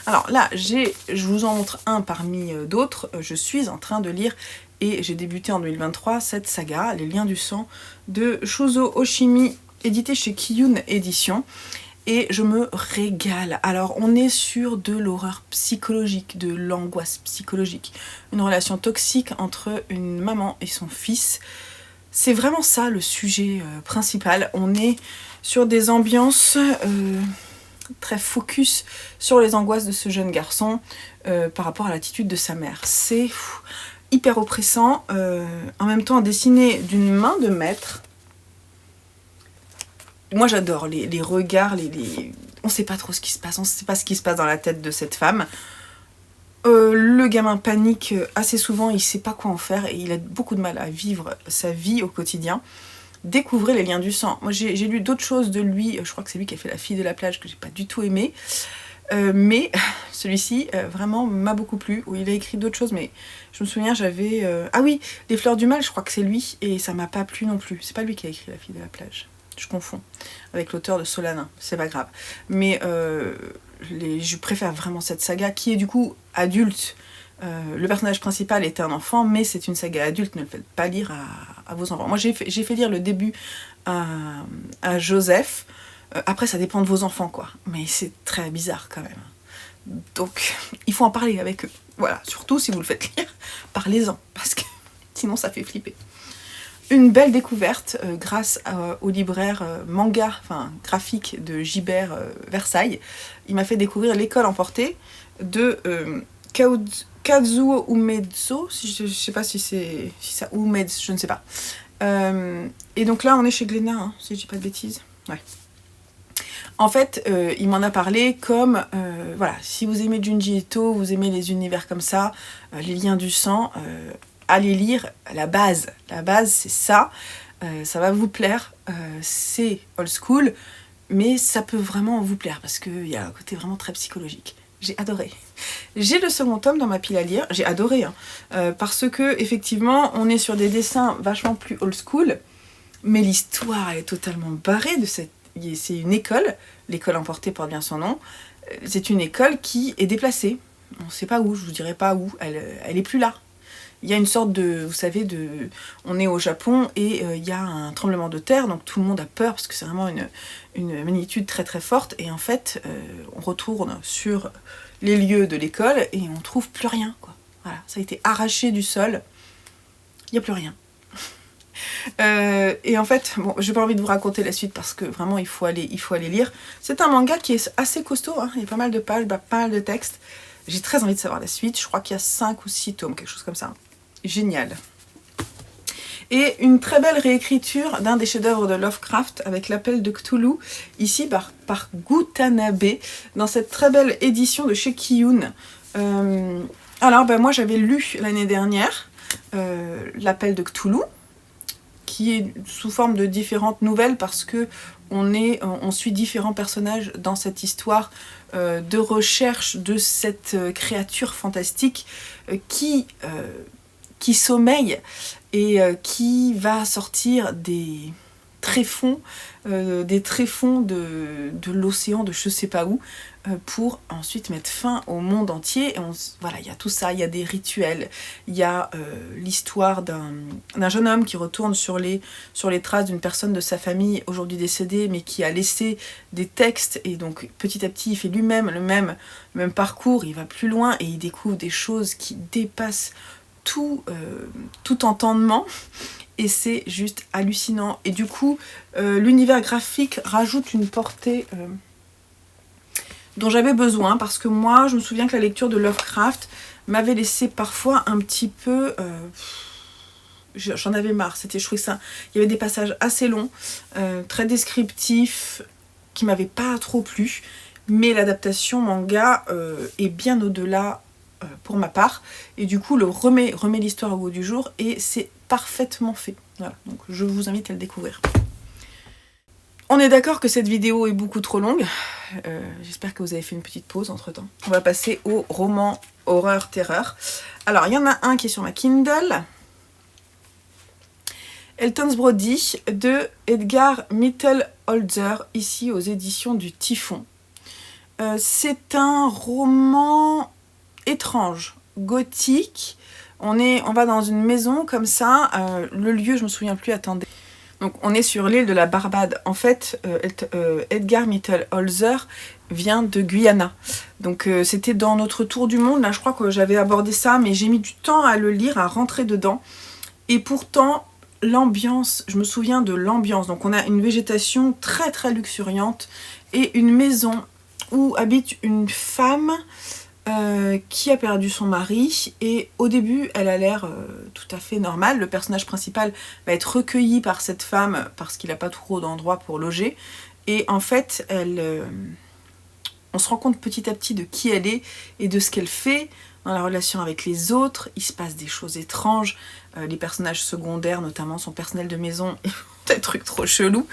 Alors là, je vous en montre un parmi d'autres, je suis en train de lire et j'ai débuté en 2023 cette saga, Les Liens du Sang, de Shuzo Oshimi, édité chez Kiyun Édition. Et je me régale. Alors on est sur de l'horreur psychologique, de l'angoisse psychologique. Une relation toxique entre une maman et son fils. C'est vraiment ça le sujet principal. On est sur des ambiances très focus sur les angoisses de ce jeune garçon par rapport à l'attitude de sa mère. C'est hyper oppressant, en même temps dessiné d'une main de maître. Moi j'adore les regards, on sait pas trop ce qui se passe, on sait pas ce qui se passe dans la tête de cette femme. Le gamin panique assez souvent, il sait pas quoi en faire et il a beaucoup de mal à vivre sa vie au quotidien. Découvrez Les Liens du Sang. Moi j'ai lu d'autres choses de lui, je crois que c'est lui qui a fait La Fille de la plage que j'ai pas du tout aimé. Mais celui-ci vraiment m'a beaucoup plu. Où il a écrit d'autres choses, mais je me souviens, j'avais... Ah oui, Les Fleurs du Mal, je crois que c'est lui, et ça m'a pas plu non plus. C'est pas lui qui a écrit La Fille de la plage. Je confonds avec l'auteur de Solanin, c'est pas grave. Mais je préfère vraiment cette saga qui est du coup adulte. Le personnage principal est un enfant, mais c'est une saga adulte, ne le faites pas lire à vos enfants. Moi j'ai fait lire le début à Joseph. Après ça dépend de vos enfants quoi, mais c'est très bizarre quand même. Donc il faut en parler avec eux. Voilà, surtout si vous le faites lire, parlez-en, parce que sinon ça fait flipper. Une belle découverte grâce au libraire manga, enfin graphique de Gibert Versailles. Il m'a fait découvrir L'école emportée de Kazuo Umezo, je sais pas si ça Umezo, je ne sais pas. Et donc là on est chez Glénat, hein, si je dis pas de bêtises. Ouais. En fait, il m'en a parlé comme, voilà, si vous aimez Junji Ito, vous aimez les univers comme ça, les liens du sang, allez lire la base. La base, c'est ça. Ça va vous plaire. C'est old school, mais ça peut vraiment vous plaire parce qu'il y a un côté vraiment très psychologique. J'ai adoré. J'ai le second tome dans ma pile à lire, j'ai adoré, hein, parce que effectivement on est sur des dessins vachement plus old school, mais l'histoire elle est totalement barrée de cette... C'est une école, l'école emportée porte bien son nom, c'est une école qui est déplacée, on ne sait pas où, je vous dirai pas où, elle est plus là. Il y a une sorte de, vous savez, on est au Japon et il y a un tremblement de terre, donc tout le monde a peur parce que c'est vraiment une magnitude très très forte. Et en fait, on retourne sur les lieux de l'école et on trouve plus rien, quoi. Voilà, ça a été arraché du sol, il n'y a plus rien. Et en fait, bon, j'ai pas envie de vous raconter la suite parce que vraiment il faut aller lire. C'est un manga qui est assez costaud, hein, il y a pas mal de pages, pas mal de textes. J'ai très envie de savoir la suite, je crois qu'il y a 5 ou 6 tomes, quelque chose comme ça. Génial. Et une très belle réécriture d'un des chefs-d'œuvre de Lovecraft avec l'appel de Cthulhu, ici par Gutanabe, dans cette très belle édition de chez Kiyun. Alors ben, moi j'avais lu l'année dernière l'appel de Cthulhu, qui est sous forme de différentes nouvelles parce que on suit différents personnages dans cette histoire de recherche de cette créature fantastique qui sommeille et qui va sortir des tréfonds de l'océan de je sais pas où pour ensuite mettre fin au monde entier. Et voilà, il y a tout ça, il y a des rituels, il y a l'histoire d'un jeune homme qui retourne sur les traces d'une personne de sa famille aujourd'hui décédée mais qui a laissé des textes et donc petit à petit il fait lui-même le même parcours, il va plus loin et il découvre des choses qui dépassent tout entendement. Et c'est juste hallucinant. Et du coup, l'univers graphique rajoute une portée dont j'avais besoin. Parce que moi, je me souviens que la lecture de Lovecraft m'avait laissé parfois un petit peu... j'en avais marre. Je trouvais ça... Il y avait des passages assez longs, très descriptifs, qui m'avaient pas trop plu. Mais l'adaptation manga est bien au-delà pour ma part. Et du coup, remet l'histoire au goût du jour. Et c'est parfaitement fait. Voilà, donc je vous invite à le découvrir. On est d'accord que cette vidéo est beaucoup trop longue. J'espère que vous avez fait une petite pause entre temps. On va passer au roman horreur terreur. Alors il y en a un qui est sur ma Kindle. Elton's Brody de Edgar Mittelholzer, ici aux éditions du Typhon. C'est un roman étrange, gothique. On va dans une maison comme ça, le lieu je me souviens plus, attendez. Donc on est sur l'île de la Barbade. En fait, Edgar Mittelholzer vient de Guyana. Donc c'était dans notre tour du monde, là je crois que j'avais abordé ça, mais j'ai mis du temps à le lire, à rentrer dedans. Et pourtant, l'ambiance, je me souviens de l'ambiance. Donc on a une végétation très très luxuriante et une maison où habite une femme qui a perdu son mari, et au début elle a l'air tout à fait normale. Le personnage principal va être recueilli par cette femme parce qu'il n'a pas trop d'endroit pour loger, et en fait on se rend compte petit à petit de qui elle est et de ce qu'elle fait dans la relation avec les autres. Il se passe des choses étranges, les personnages secondaires, notamment son personnel de maison, des trucs trop chelous.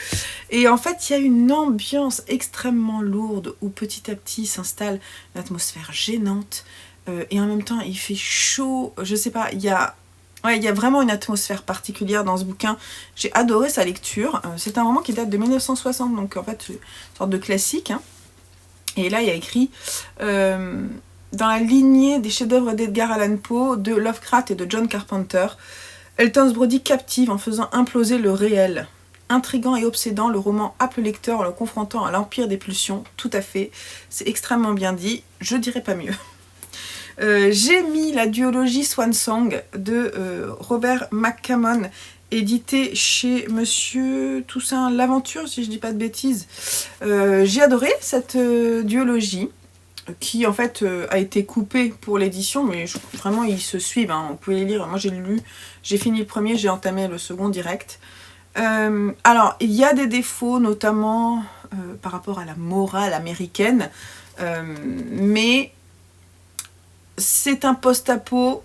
Et en fait, il y a une ambiance extrêmement lourde où petit à petit s'installe une atmosphère gênante. Et en même temps, il fait chaud. Je sais pas, il y a vraiment une atmosphère particulière dans ce bouquin. J'ai adoré sa lecture. C'est un roman qui date de 1960, donc en fait, c'est une sorte de classique. Hein. Et là, il y a écrit... dans la lignée des chefs-d'œuvre d'Edgar Allan Poe, de Lovecraft et de John Carpenter, Elton's Brody captive en faisant imploser le réel. Intriguant et obsédant, le roman happe le lecteur en le confrontant à l'empire des pulsions. Tout à fait, c'est extrêmement bien dit, je dirais pas mieux. J'ai mis la duologie Swan Song de Robert McCammon, édité chez Monsieur Toussaint L'Aventure, si je dis pas de bêtises. J'ai adoré cette duologie, qui en fait a été coupé pour l'édition, mais vraiment ils se suivent, hein, vous pouvez les lire. Moi j'ai fini le premier, j'ai entamé le second direct. Alors il y a des défauts, notamment par rapport à la morale américaine, mais c'est un post-apo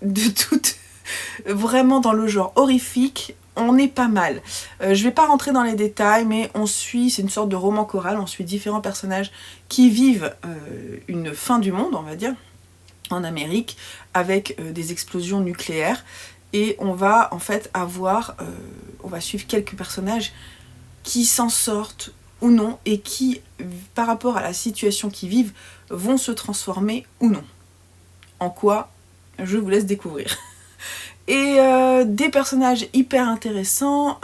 de toute... vraiment dans le genre horrifique. on est pas mal. Je vais pas rentrer dans les détails, mais on suit, c'est une sorte de roman choral, on suit différents personnages qui vivent une fin du monde, on va dire, en Amérique, avec des explosions nucléaires. Et on va en fait on va suivre quelques personnages qui s'en sortent ou non, et qui, par rapport à la situation qu'ils vivent, vont se transformer ou non. En quoi, je vous laisse découvrir. Et des personnages hyper intéressants.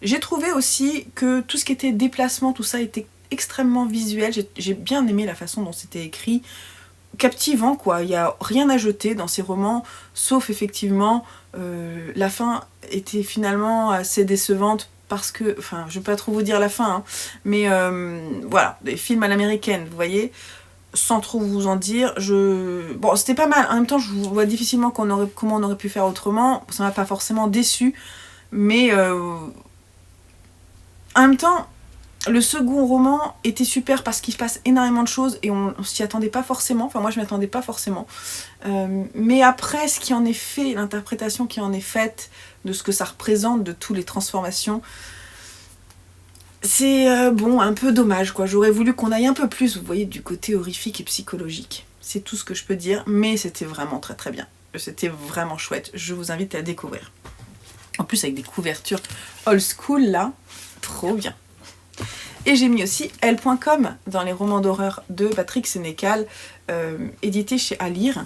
J'ai trouvé aussi que tout ce qui était déplacement, tout ça était extrêmement visuel. J'ai bien aimé la façon dont c'était écrit. Captivant, quoi. Il n'y a rien à jeter dans ces romans, sauf effectivement la fin était finalement assez décevante parce que, enfin, je ne vais pas trop vous dire la fin, hein, mais voilà, des films à l'américaine, vous voyez, sans trop vous en dire. Bon, c'était pas mal. En même temps, je vois difficilement comment on aurait pu faire autrement. Ça m'a pas forcément déçu, mais en même temps, le second roman était super parce qu'il se passe énormément de choses et on s'y attendait pas forcément. Enfin, moi, je m'y attendais pas forcément. Mais après, ce qui en est fait, l'interprétation qui en est faite de ce que ça représente, de toutes les transformations, c'est bon, un peu dommage, quoi. J'aurais voulu qu'on aille un peu plus, vous voyez, du côté horrifique et psychologique. C'est tout ce que je peux dire, mais c'était vraiment très très bien. C'était vraiment chouette. Je vous invite à découvrir. En plus, avec des couvertures old school, là, trop bien. Et j'ai mis aussi Elle.com dans les romans d'horreur de Patrick Sénécal, édité chez À Lire.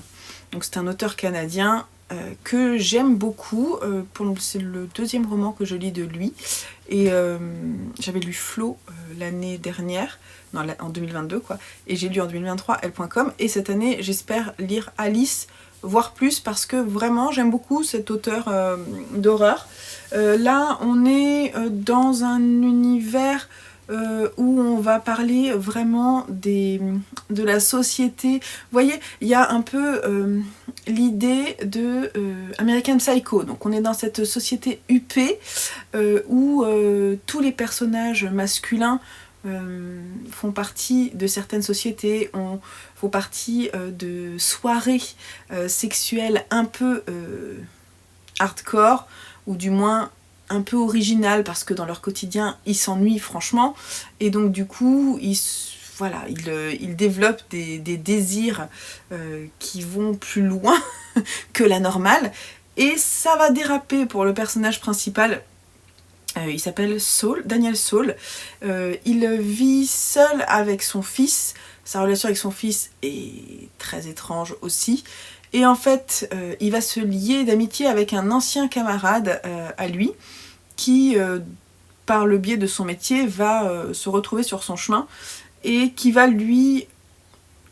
Donc c'est un auteur canadien que j'aime beaucoup. C'est le deuxième roman que je lis de lui. Et j'avais lu Flo l'année dernière, en 2022 quoi. Et j'ai lu en 2023 Elle.com. Et cette année, j'espère lire Alice, voire plus, parce que vraiment j'aime beaucoup cet auteur d'horreur. Là, on est dans un univers où on va parler vraiment de la société. Vous voyez, il y a un peu l'idée de American Psycho. Donc on est dans cette société huppée où tous les personnages masculins font partie de certaines sociétés, font partie de soirées sexuelles un peu hardcore, ou du moins un peu original, parce que dans leur quotidien ils s'ennuient franchement, et donc du coup ils développent des désirs qui vont plus loin que la normale, et ça va déraper pour le personnage principal. Il s'appelle Daniel Saul. Il vit seul avec son fils. Sa relation avec son fils est très étrange aussi. Et en fait, il va se lier d'amitié avec un ancien camarade à lui, qui, par le biais de son métier, va se retrouver sur son chemin, et qui va lui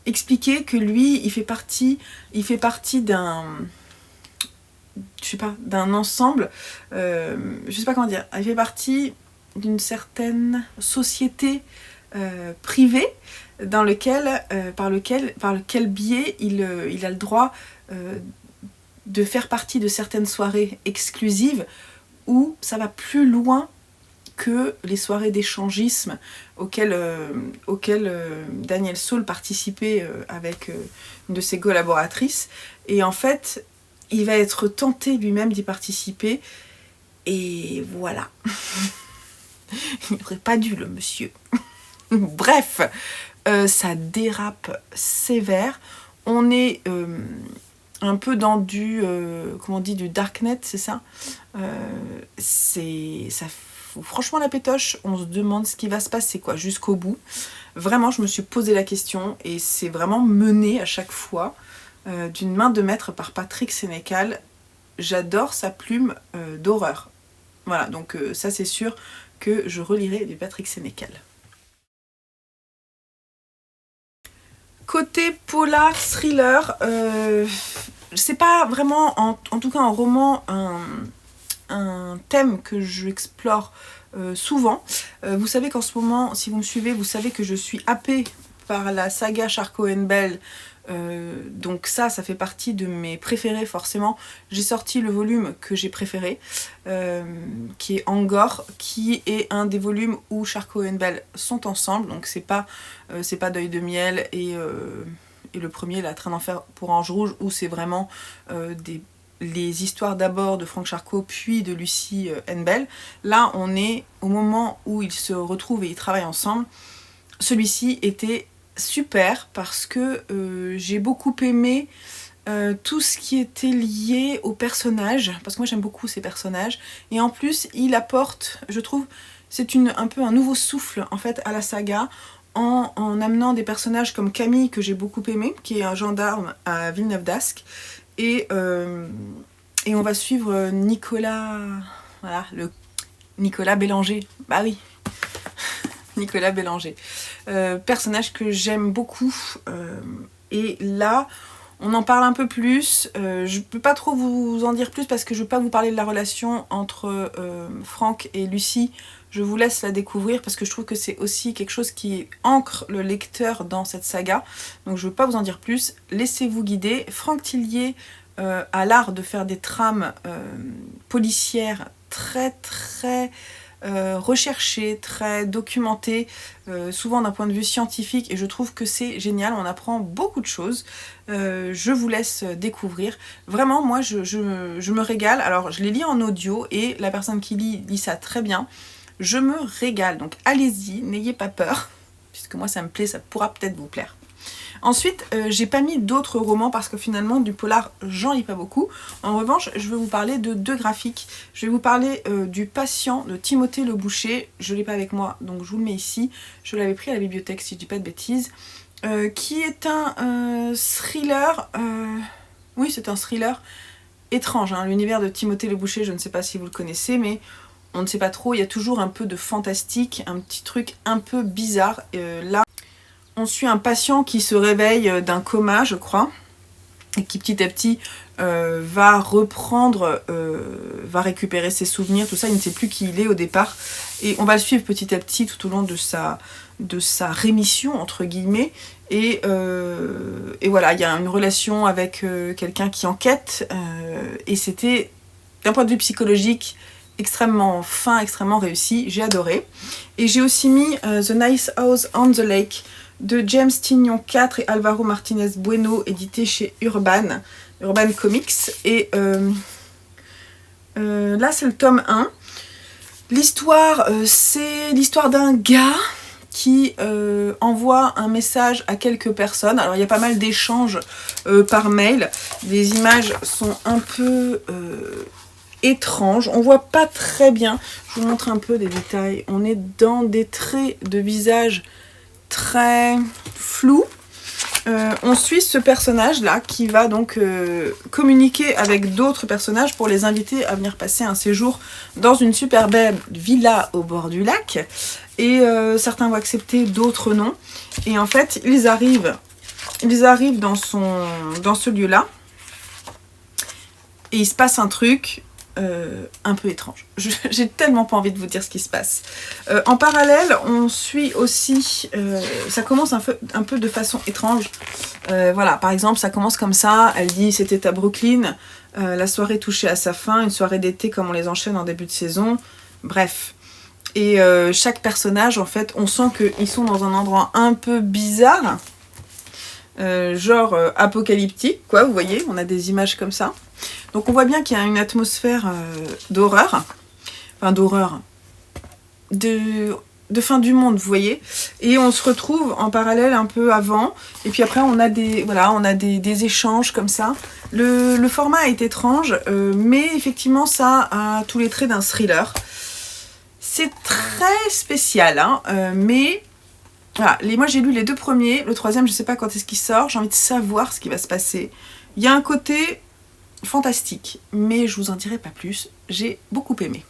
expliquer que lui, il fait partie d'un ensemble, je sais pas comment dire, il fait partie d'une certaine société privée par lequel biais il a le droit de faire partie de certaines soirées exclusives où ça va plus loin que les soirées d'échangisme auxquelles Daniel Saul participait avec une de ses collaboratrices. Et en fait, il va être tenté lui-même d'y participer. Et voilà. Il n'aurait pas dû, le monsieur. Bref, ça dérape sévère. On est un peu dans du darknet, c'est ça. Ça fout franchement la pétoche. On se demande ce qui va se passer, quoi, jusqu'au bout. Vraiment, je me suis posé la question, et c'est vraiment mené à chaque fois d'une main de maître par Patrick Sénécal. J'adore sa plume d'horreur. Voilà, donc ça c'est sûr que je relirai du Patrick Sénécal. Côté polar, thriller, c'est pas vraiment, en tout cas en roman, un thème que j'explore souvent. Vous savez qu'en ce moment, si vous me suivez, vous savez que je suis happée par la saga Charco and Bell. Donc ça fait partie de mes préférés forcément. J'ai sorti le volume que j'ai préféré, qui est Angor, qui est un des volumes où Charco and Bell sont ensemble. Donc c'est pas Deuil de miel et le premier, La Train d'enfer pour Ange Rouge, où c'est vraiment les histoires d'abord de Frank Charcot puis de Lucie Henbel. Là on est au moment où ils se retrouvent et ils travaillent ensemble. Celui-ci était super parce que j'ai beaucoup aimé tout ce qui était lié aux personnages, parce que moi j'aime beaucoup ces personnages, et en plus il apporte, je trouve, c'est un peu un nouveau souffle en fait à la saga, en amenant des personnages comme Camille, que j'ai beaucoup aimé, qui est un gendarme à Villeneuve d'Ascq, et on va suivre Nicolas, voilà, le Nicolas Bélanger, bah oui, Nicolas Bélanger, personnage que j'aime beaucoup, et là on en parle un peu plus. Je peux pas trop vous en dire plus parce que je veux pas vous parler de la relation entre Franck et Lucie. Je vous laisse la découvrir parce que je trouve que c'est aussi quelque chose qui ancre le lecteur dans cette saga. Donc je veux pas vous en dire plus. Laissez-vous guider. Franck Tillier a l'art de faire des trames policières très recherché, très documenté, souvent d'un point de vue scientifique, et je trouve que c'est génial, on apprend beaucoup de choses. Je vous laisse découvrir. Vraiment, moi je me régale. Alors je les lis en audio et la personne qui lit ça très bien. Je me régale, donc allez-y, n'ayez pas peur, puisque moi ça me plaît, ça pourra peut-être vous plaire. Ensuite, j'ai pas mis d'autres romans parce que finalement du polar j'en lis pas beaucoup. En revanche, je vais vous parler de 2 graphiques. Je vais vous parler du Patient de Timothée Le Boucher. Je l'ai pas avec moi, donc je vous le mets ici. Je l'avais pris à la bibliothèque si je dis pas de bêtises. Qui est un thriller. Oui, c'est un thriller étrange. Hein. L'univers de Timothée Le Boucher, je ne sais pas si vous le connaissez, mais on ne sait pas trop. Il y a toujours un peu de fantastique, un petit truc un peu bizarre. Là, on suit un patient qui se réveille d'un coma, je crois, et qui petit à petit va reprendre, va récupérer ses souvenirs, tout ça, il ne sait plus qui il est au départ, et on va le suivre petit à petit tout au long de sa rémission, entre guillemets, et voilà, il y a une relation avec quelqu'un qui enquête, et c'était, d'un point de vue psychologique, extrêmement fin, extrêmement réussi, j'ai adoré. Et j'ai aussi mis The Nice House on the Lake, de James Tynion IV et Alvaro Martinez Bueno, édité chez Urban Comics. Et là, c'est le tome 1. L'histoire, c'est l'histoire d'un gars qui envoie un message à quelques personnes. Alors, il y a pas mal d'échanges par mail. Les images sont un peu étranges. On voit pas très bien. Je vous montre un peu des détails. On est dans des traits de visage très flou. On suit ce personnage là qui va donc communiquer avec d'autres personnages pour les inviter à venir passer un séjour dans une super belle villa au bord du lac, et certains vont accepter, d'autres non, et en fait ils arrivent dans ce lieu là et il se passe un truc un peu étrange. J'ai tellement pas envie de vous dire ce qui se passe. En parallèle, on suit aussi... ça commence un peu de façon étrange. Voilà, par exemple, ça commence comme ça. Elle dit « C'était à Brooklyn. La soirée touchait à sa fin. Une soirée d'été comme on les enchaîne en début de saison. » Bref. Et chaque personnage, en fait, on sent qu'ils sont dans un endroit un peu bizarre. Genre apocalyptique, quoi, vous voyez. On a des images comme ça. Donc on voit bien qu'il y a une atmosphère d'horreur, enfin d'horreur, de fin du monde, vous voyez. Et on se retrouve en parallèle un peu avant, et puis après on a des échanges comme ça. Le format est étrange, mais effectivement ça a tous les traits d'un thriller. C'est très spécial, hein, mais... Voilà, moi j'ai lu les 2 premiers, le 3e je sais pas quand est-ce qu'il sort, j'ai envie de savoir ce qui va se passer. Il y a un côté fantastique, mais je vous en dirai pas plus, j'ai beaucoup aimé.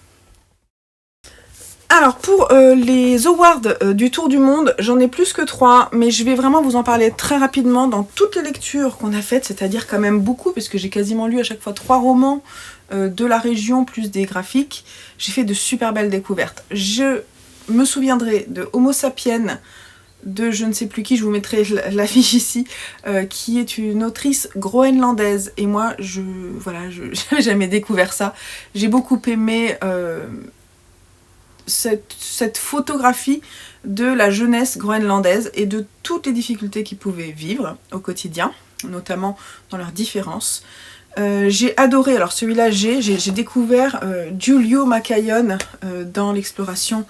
Alors pour les awards du Tour du Monde, j'en ai plus que 3, mais je vais vraiment vous en parler très rapidement dans toutes les lectures qu'on a faites, c'est-à-dire quand même beaucoup, puisque j'ai quasiment lu à chaque fois 3 romans de la région, plus des graphiques. J'ai fait de super belles découvertes. Je me souviendrai de Homo sapiens, de je ne sais plus qui, je vous mettrai l'affiche ici, qui est une autrice groenlandaise, et moi j'avais jamais découvert ça. J'ai beaucoup aimé cette photographie de la jeunesse groenlandaise et de toutes les difficultés qu'ils pouvaient vivre au quotidien, notamment dans leurs différences. J'ai adoré, alors celui-là j'ai découvert Giulio Macaione dans l'exploration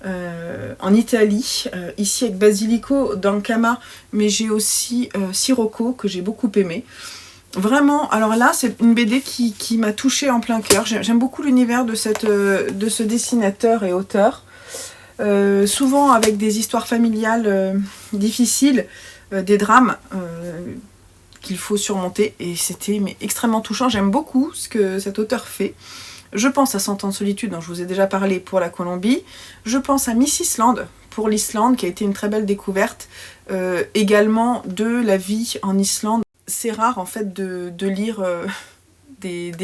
en Italie, ici avec Basilico d'Ankama, mais j'ai aussi Sirocco que j'ai beaucoup aimé. Vraiment, alors là c'est une BD qui m'a touchée en plein cœur. J'aime beaucoup l'univers de ce dessinateur et auteur. Souvent avec des histoires familiales difficiles, des drames qu'il faut surmonter, et c'était extrêmement touchant. J'aime beaucoup ce que cet auteur fait. Je pense à 100 ans de solitude dont je vous ai déjà parlé pour la Colombie. Je pense à Miss Island pour l'Islande qui a été une très belle découverte. Également de la vie en Islande. C'est rare en fait de lire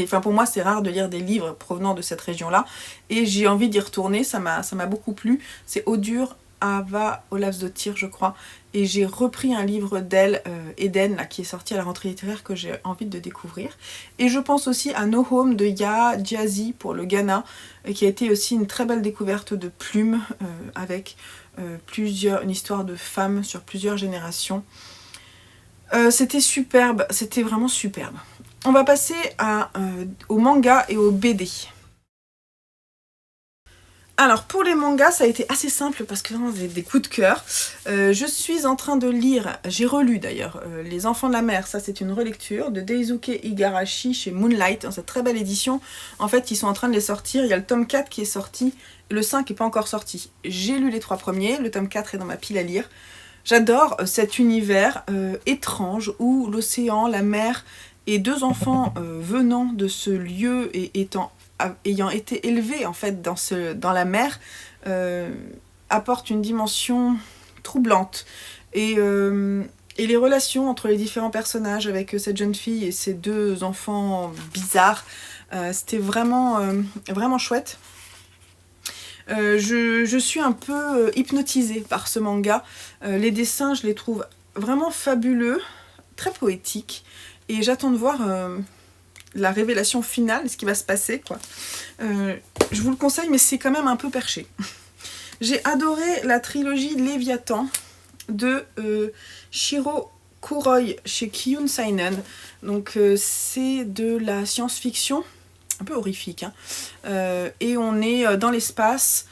enfin pour moi c'est rare de lire des livres provenant de cette région-là, et j'ai envie d'y retourner, ça m'a beaucoup plu. C'est Odur Ava Ólafsdóttir je crois, et j'ai repris un livre d'elle, Eden, là, qui est sorti à la rentrée littéraire, que j'ai envie de découvrir. Et je pense aussi à No Home de Yaa Gyasi pour le Ghana, qui a été aussi une très belle découverte de plumes, avec une histoire de femmes sur plusieurs générations. C'était superbe, c'était vraiment superbe. On va passer au manga et au BD. Alors pour les mangas, ça a été assez simple parce que vraiment j'ai des coups de cœur. Je suis en train de lire, j'ai relu d'ailleurs, Les Enfants de la Mer, ça c'est une relecture de Daisuke Igarashi chez Moonlight, dans cette très belle édition. En fait ils sont en train de les sortir, il y a le tome 4 qui est sorti, le 5 n'est pas encore sorti. J'ai lu les 3 premiers, le tome 4 est dans ma pile à lire. J'adore cet univers étrange où l'océan, la mer et 2 enfants venant de ce lieu et ayant été élevés en fait dans la mer apportent une dimension troublante. Et les relations entre les différents personnages avec cette jeune fille et ces 2 enfants bizarres, c'était vraiment, vraiment chouette. Je suis un peu hypnotisée par ce manga. Les dessins, je les trouve vraiment fabuleux, très poétiques, et j'attends de voir la révélation finale, ce qui va se passer, quoi. Je vous le conseille, mais c'est quand même un peu perché. J'ai adoré la trilogie Léviathan de Shiro Kuroy chez Kiyun Seinen. Donc c'est de la science-fiction, un peu horrifique, hein. Et on est dans l'espace,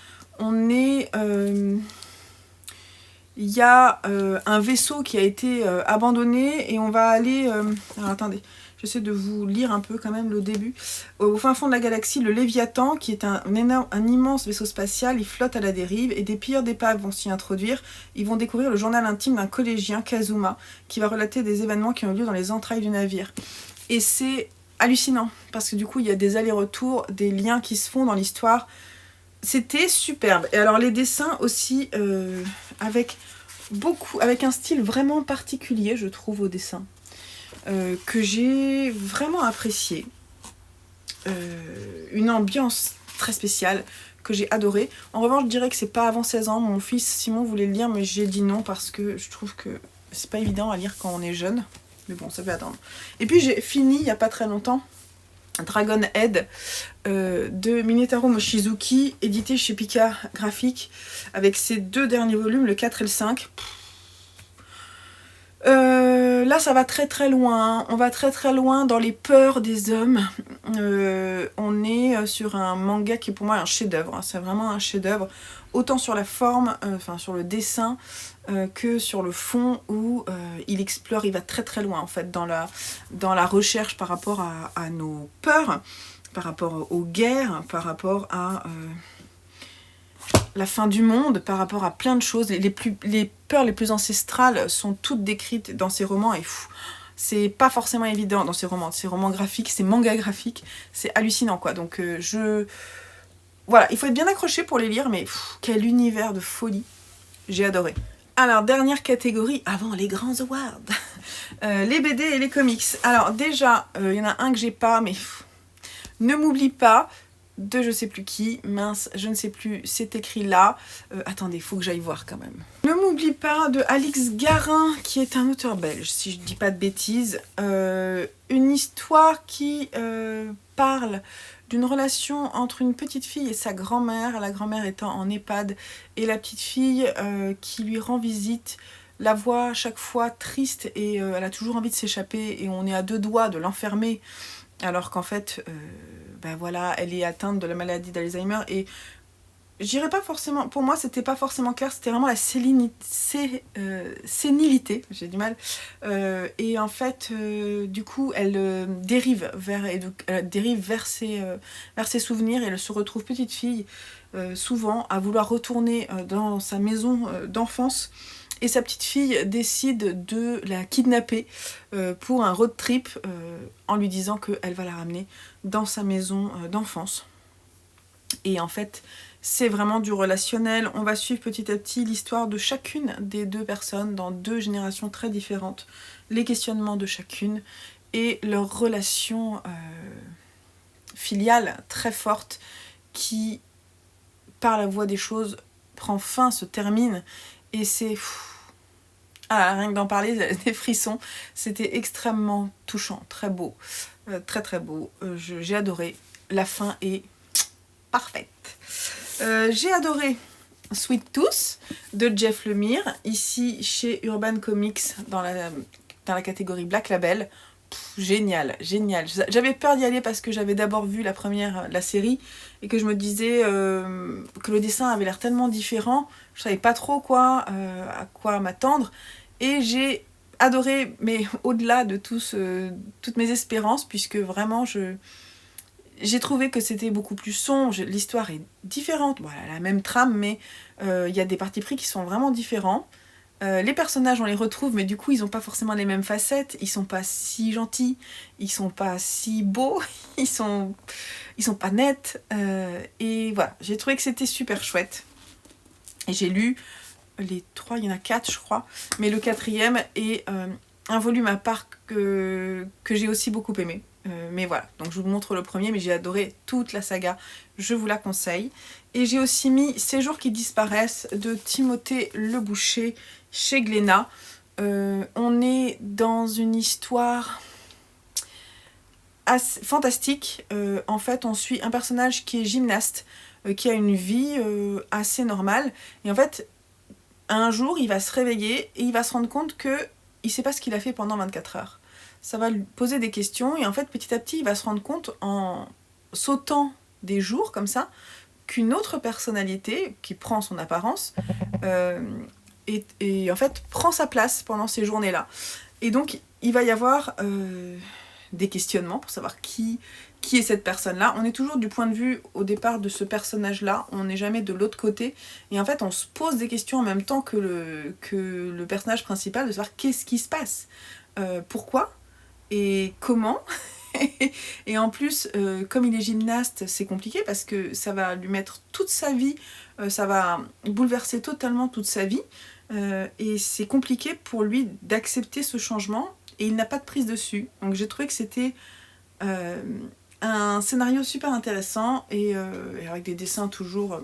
il y a un vaisseau qui a été abandonné et on va aller... alors attendez, j'essaie de vous lire un peu quand même le début. Au fin fond de la galaxie, le Léviathan, qui est un immense vaisseau spatial, il flotte à la dérive et des pilleurs d'épaves vont s'y introduire. Ils vont découvrir le journal intime d'un collégien, Kazuma, qui va relater des événements qui ont eu lieu dans les entrailles du navire. Et c'est hallucinant, parce que du coup il y a des allers-retours, des liens qui se font dans l'histoire. C'était superbe. Et alors les dessins aussi, avec un style vraiment particulier, je trouve, au dessin, que j'ai vraiment apprécié. Une ambiance très spéciale que j'ai adorée. En revanche, je dirais que c'est pas avant 16 ans. Mon fils Simon voulait le lire, mais j'ai dit non parce que je trouve que c'est pas évident à lire quand on est jeune. Mais bon, ça peut attendre. Et puis j'ai fini, il y a pas très longtemps, Dragon Head de Minetaro Mochizuki, édité chez Pika Graphique, avec ses 2 derniers volumes, le 4 et le 5. Là ça va très très loin, on va très très loin dans les peurs des hommes. On est sur un manga qui est pour moi un chef-d'œuvre, hein. C'est vraiment un chef-d'œuvre, autant sur la forme, enfin sur le dessin, que sur le fond, où il explore, il va très très loin en fait dans la recherche par rapport à nos peurs, par rapport aux guerres, par rapport à la fin du monde, par rapport à plein de choses. Les peurs les plus ancestrales sont toutes décrites dans ces romans, et c'est pas forcément évident dans ces romans graphiques, ces mangas graphiques, c'est hallucinant quoi. Donc voilà, il faut être bien accroché pour les lire, mais quel univers de folie, j'ai adoré. Alors, dernière catégorie avant les grands awards, les BD et les comics. Alors déjà, il y en a un que j'ai pas, mais ne m'oublie pas, de je sais plus qui, mince, je ne sais plus, c'est écrit là. Attendez, il faut que j'aille voir quand même. Ne m'oublie pas de Alix Garin, qui est un auteur belge, si je dis pas de bêtises. Une histoire qui parle d'une relation entre une petite fille et sa grand-mère, la grand-mère étant en EHPAD, et la petite fille qui lui rend visite la voit à chaque fois triste et elle a toujours envie de s'échapper et on est à deux doigts de l'enfermer alors qu'en fait, ben voilà, elle est atteinte de la maladie d'Alzheimer et je dirais pas forcément, pour moi c'était pas forcément clair, c'était vraiment la sénilité, j'ai du mal, et en fait du coup elle dérive vers ses souvenirs et elle se retrouve petite fille souvent à vouloir retourner dans sa maison d'enfance et sa petite fille décide de la kidnapper pour un road trip en lui disant qu'elle va la ramener dans sa maison d'enfance. Et en fait, c'est vraiment du relationnel. On va suivre petit à petit l'histoire de chacune des deux personnes dans deux générations très différentes, les questionnements de chacune et leur relation filiale très forte qui, par la voie des choses, prend fin, se termine. Et c'est... Ah, rien que d'en parler, des frissons. C'était extrêmement touchant, très beau, très très beau. J'ai adoré. La fin est parfaite. J'ai adoré Sweet Tooth de Jeff Lemire, ici chez Urban Comics dans la catégorie Black Label. Génial, génial. J'avais peur d'y aller parce que j'avais d'abord vu la série et que je me disais que le dessin avait l'air tellement différent, je savais pas trop à quoi m'attendre et j'ai adoré, mais au-delà de toutes mes espérances, puisque vraiment j'ai trouvé que c'était beaucoup plus sombre, l'histoire est différente, bon, elle a la même trame, mais y a des partis pris qui sont vraiment différents. Les personnages, on les retrouve, mais du coup, ils n'ont pas forcément les mêmes facettes, ils sont pas si gentils, ils sont pas si beaux, ils sont pas nets, et voilà, j'ai trouvé que c'était super chouette. Et j'ai lu les 3, il y en a 4 je crois, mais le 4e est un volume à part que j'ai aussi beaucoup aimé. Mais voilà, donc je vous montre le premier, mais j'ai adoré toute la saga, je vous la conseille. Et j'ai aussi mis Ces jours qui disparaissent de Timothée Le Boucher chez Glénat. On est dans une histoire assez fantastique. En fait, on suit un personnage qui est gymnaste, qui a une vie assez normale. Et en fait, un jour, il va se réveiller et il va se rendre compte qu'il ne sait pas ce qu'il a fait pendant 24 heures. Ça va lui poser des questions et en fait petit à petit il va se rendre compte en sautant des jours comme ça qu'une autre personnalité qui prend son apparence et en fait prend sa place pendant ces journées-là. Et donc il va y avoir des questionnements pour savoir qui est cette personne-là. On est toujours du point de vue au départ de ce personnage-là, on n'est jamais de l'autre côté et en fait on se pose des questions en même temps que le personnage principal de savoir qu'est-ce qui se passe, pourquoi et comment. Et en plus, comme il est gymnaste, c'est compliqué parce que ça va lui mettre toute sa vie, ça va bouleverser totalement toute sa vie, et c'est compliqué pour lui d'accepter ce changement et il n'a pas de prise dessus. Donc j'ai trouvé que c'était un scénario super intéressant et avec des dessins toujours...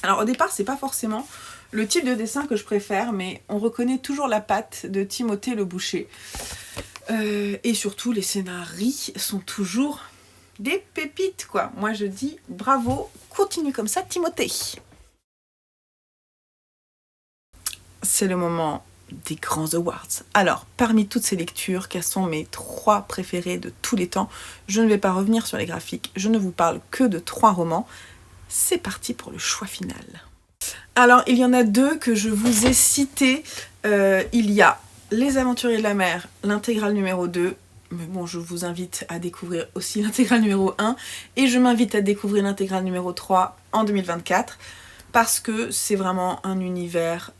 Alors au départ, c'est pas forcément le type de dessin que je préfère, mais on reconnaît toujours la patte de Timothée Le Boucher. Et surtout, les scénarios sont toujours des pépites, quoi. Moi, je dis bravo, continue comme ça, Timothée. C'est le moment des grands awards. Alors, parmi toutes ces lectures, quelles sont mes 3 préférées de tous les temps? Je ne vais pas revenir sur les graphiques, je ne vous parle que de 3 romans. C'est parti pour le choix final. Alors, il y en a 2 que je vous ai cités. Il y a Les Aventuriers de la Mer, l'intégrale numéro 2. Mais bon, je vous invite à découvrir aussi l'intégrale numéro 1. Et je m'invite à découvrir l'intégrale numéro 3 en 2024. Parce que c'est vraiment un univers...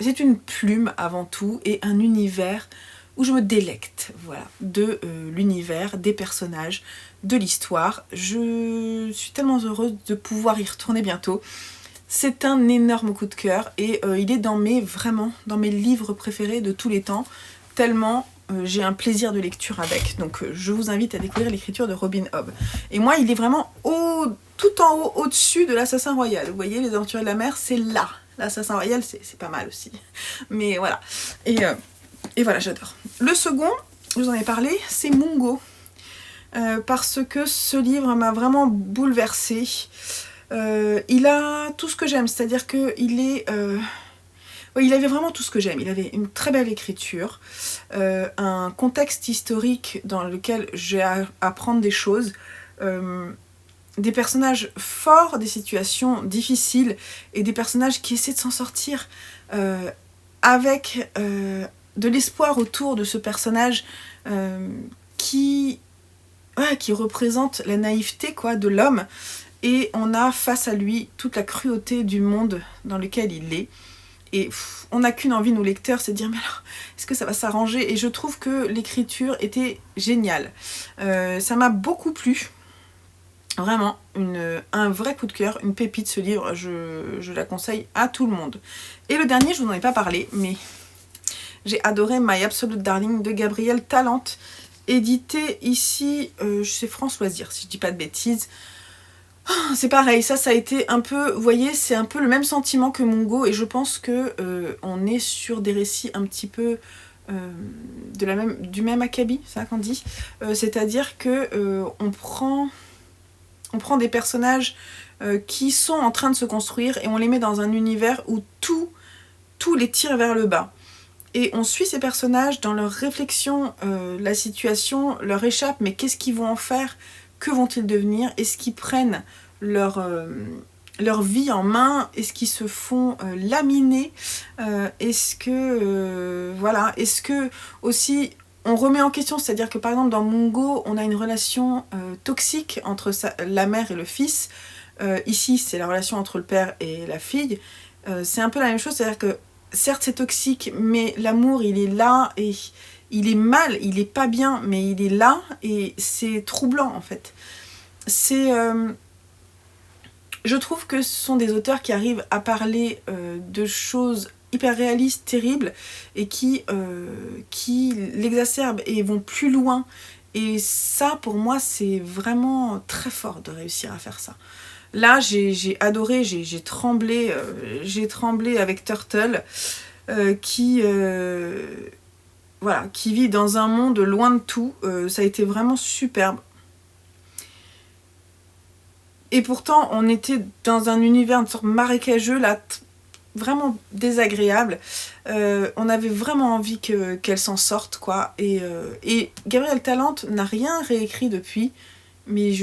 c'est une plume avant tout. Et un univers où je me délecte, voilà, de l'univers, des personnages, de l'histoire. Je suis tellement heureuse de pouvoir y retourner bientôt. C'est un énorme coup de cœur et il est vraiment dans mes livres préférés de tous les temps, tellement j'ai un plaisir de lecture avec. Donc je vous invite à découvrir l'écriture de Robin Hobb. Et moi, il est vraiment tout en haut, au-dessus de l'Assassin Royal. Vous voyez, Les Aventuriers de la Mer, c'est là. L'Assassin Royal, c'est pas mal aussi. Mais voilà. Et voilà, j'adore. Le second, je vous en ai parlé, c'est Mungo. Parce que ce livre m'a vraiment bouleversée. Il a tout ce que j'aime, c'est-à-dire qu'il est... Ouais, il avait vraiment tout ce que j'aime. Il avait une très belle écriture, un contexte historique dans lequel j'ai à apprendre des choses, des personnages forts, des situations difficiles et des personnages qui essaient de s'en sortir avec de l'espoir autour de ce personnage qui représente la naïveté quoi, de l'homme, et on a face à lui toute la cruauté du monde dans lequel il est. Et on n'a qu'une envie, nous lecteurs, c'est de dire mais alors, est-ce que ça va s'arranger? Et je trouve que l'écriture était géniale. Ça m'a beaucoup plu. Vraiment, un vrai coup de cœur, une pépite ce livre, je la conseille à tout le monde. Et le dernier, je vous en ai pas parlé, mais j'ai adoré My Absolute Darling de Gabrielle Talente, édité ici chez France Loisirs, si je dis pas de bêtises. C'est pareil, ça a été un peu, vous voyez, c'est un peu le même sentiment que Mungo, et je pense que on est sur des récits un petit peu du même acabit, c'est ça qu'on dit, c'est-à-dire que on prend des personnages qui sont en train de se construire et on les met dans un univers où tout les tire vers le bas. Et on suit ces personnages dans leurs réflexions, la situation leur échappe, mais qu'est-ce qu'ils vont en faire? Que vont-ils devenir? Est-ce qu'ils prennent leur vie en main? Est-ce qu'ils se font laminer? Est-ce que aussi on remet en question, c'est-à-dire que par exemple dans Mungo, on a une relation toxique entre la mère et le fils. Ici, c'est la relation entre le père et la fille. C'est un peu la même chose, c'est-à-dire que certes c'est toxique, mais l'amour il est là et il est mal, il est pas bien, mais il est là et c'est troublant en fait. Je trouve que ce sont des auteurs qui arrivent à parler de choses hyper réalistes, terribles, et qui l'exacerbent et vont plus loin. Et ça, pour moi, c'est vraiment très fort de réussir à faire ça. Là, j'ai adoré, j'ai tremblé avec Turtle, qui vit dans un monde loin de tout. Ça a été vraiment superbe. Et pourtant, on était dans un univers, une sorte marécageux, là, vraiment désagréable. On avait vraiment envie qu'elle s'en sorte, quoi. Et Gabrielle Talente n'a rien réécrit depuis, mais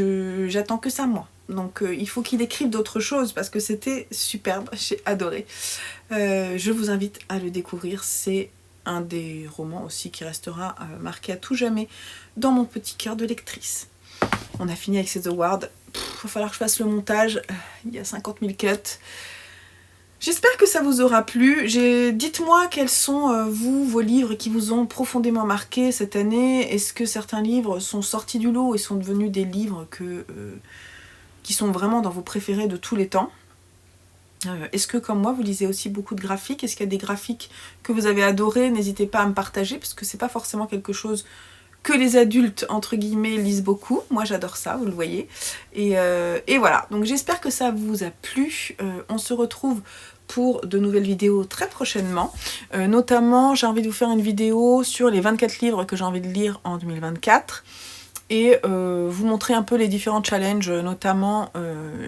j'attends que ça, moi. Donc il faut qu'il écrive d'autres choses, parce que c'était superbe, j'ai adoré. Je vous invite à le découvrir, c'est un des romans aussi qui restera marqué à tout jamais dans mon petit cœur de lectrice. On a fini avec ces awards. Il va falloir que je fasse le montage. Il y a 50 000 cuts. J'espère que ça vous aura plu. Dites-moi quels sont, vos livres qui vous ont profondément marqué cette année. Est-ce que certains livres sont sortis du lot et sont devenus des livres qui sont vraiment dans vos préférés de tous les temps? Est-ce que, comme moi, vous lisez aussi beaucoup de graphiques? Est-ce qu'il y a des graphiques que vous avez adorés? N'hésitez pas à me partager, parce que c'est pas forcément quelque chose que les adultes, entre guillemets, lisent beaucoup. Moi, j'adore ça, vous le voyez. Et voilà, donc j'espère que ça vous a plu. On se retrouve pour de nouvelles vidéos très prochainement. Notamment, j'ai envie de vous faire une vidéo sur les 24 livres que j'ai envie de lire en 2024. Et vous montrer un peu les différents challenges. Notamment,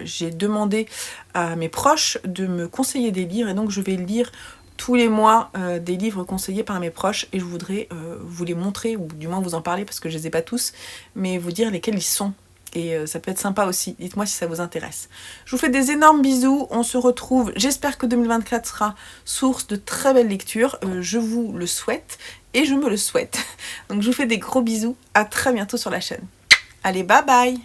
j'ai demandé à mes proches de me conseiller des livres, et donc je vais lire tous les mois des livres conseillés par mes proches, et je voudrais vous les montrer, ou du moins vous en parler, parce que je les ai pas tous, mais vous dire lesquels ils sont. Et ça peut être sympa aussi, dites-moi si ça vous intéresse. Je vous fais des énormes bisous, on se retrouve, j'espère que 2024 sera source de très belles lectures, je vous le souhaite, et je me le souhaite. Donc je vous fais des gros bisous, à très bientôt sur la chaîne. Allez, bye bye!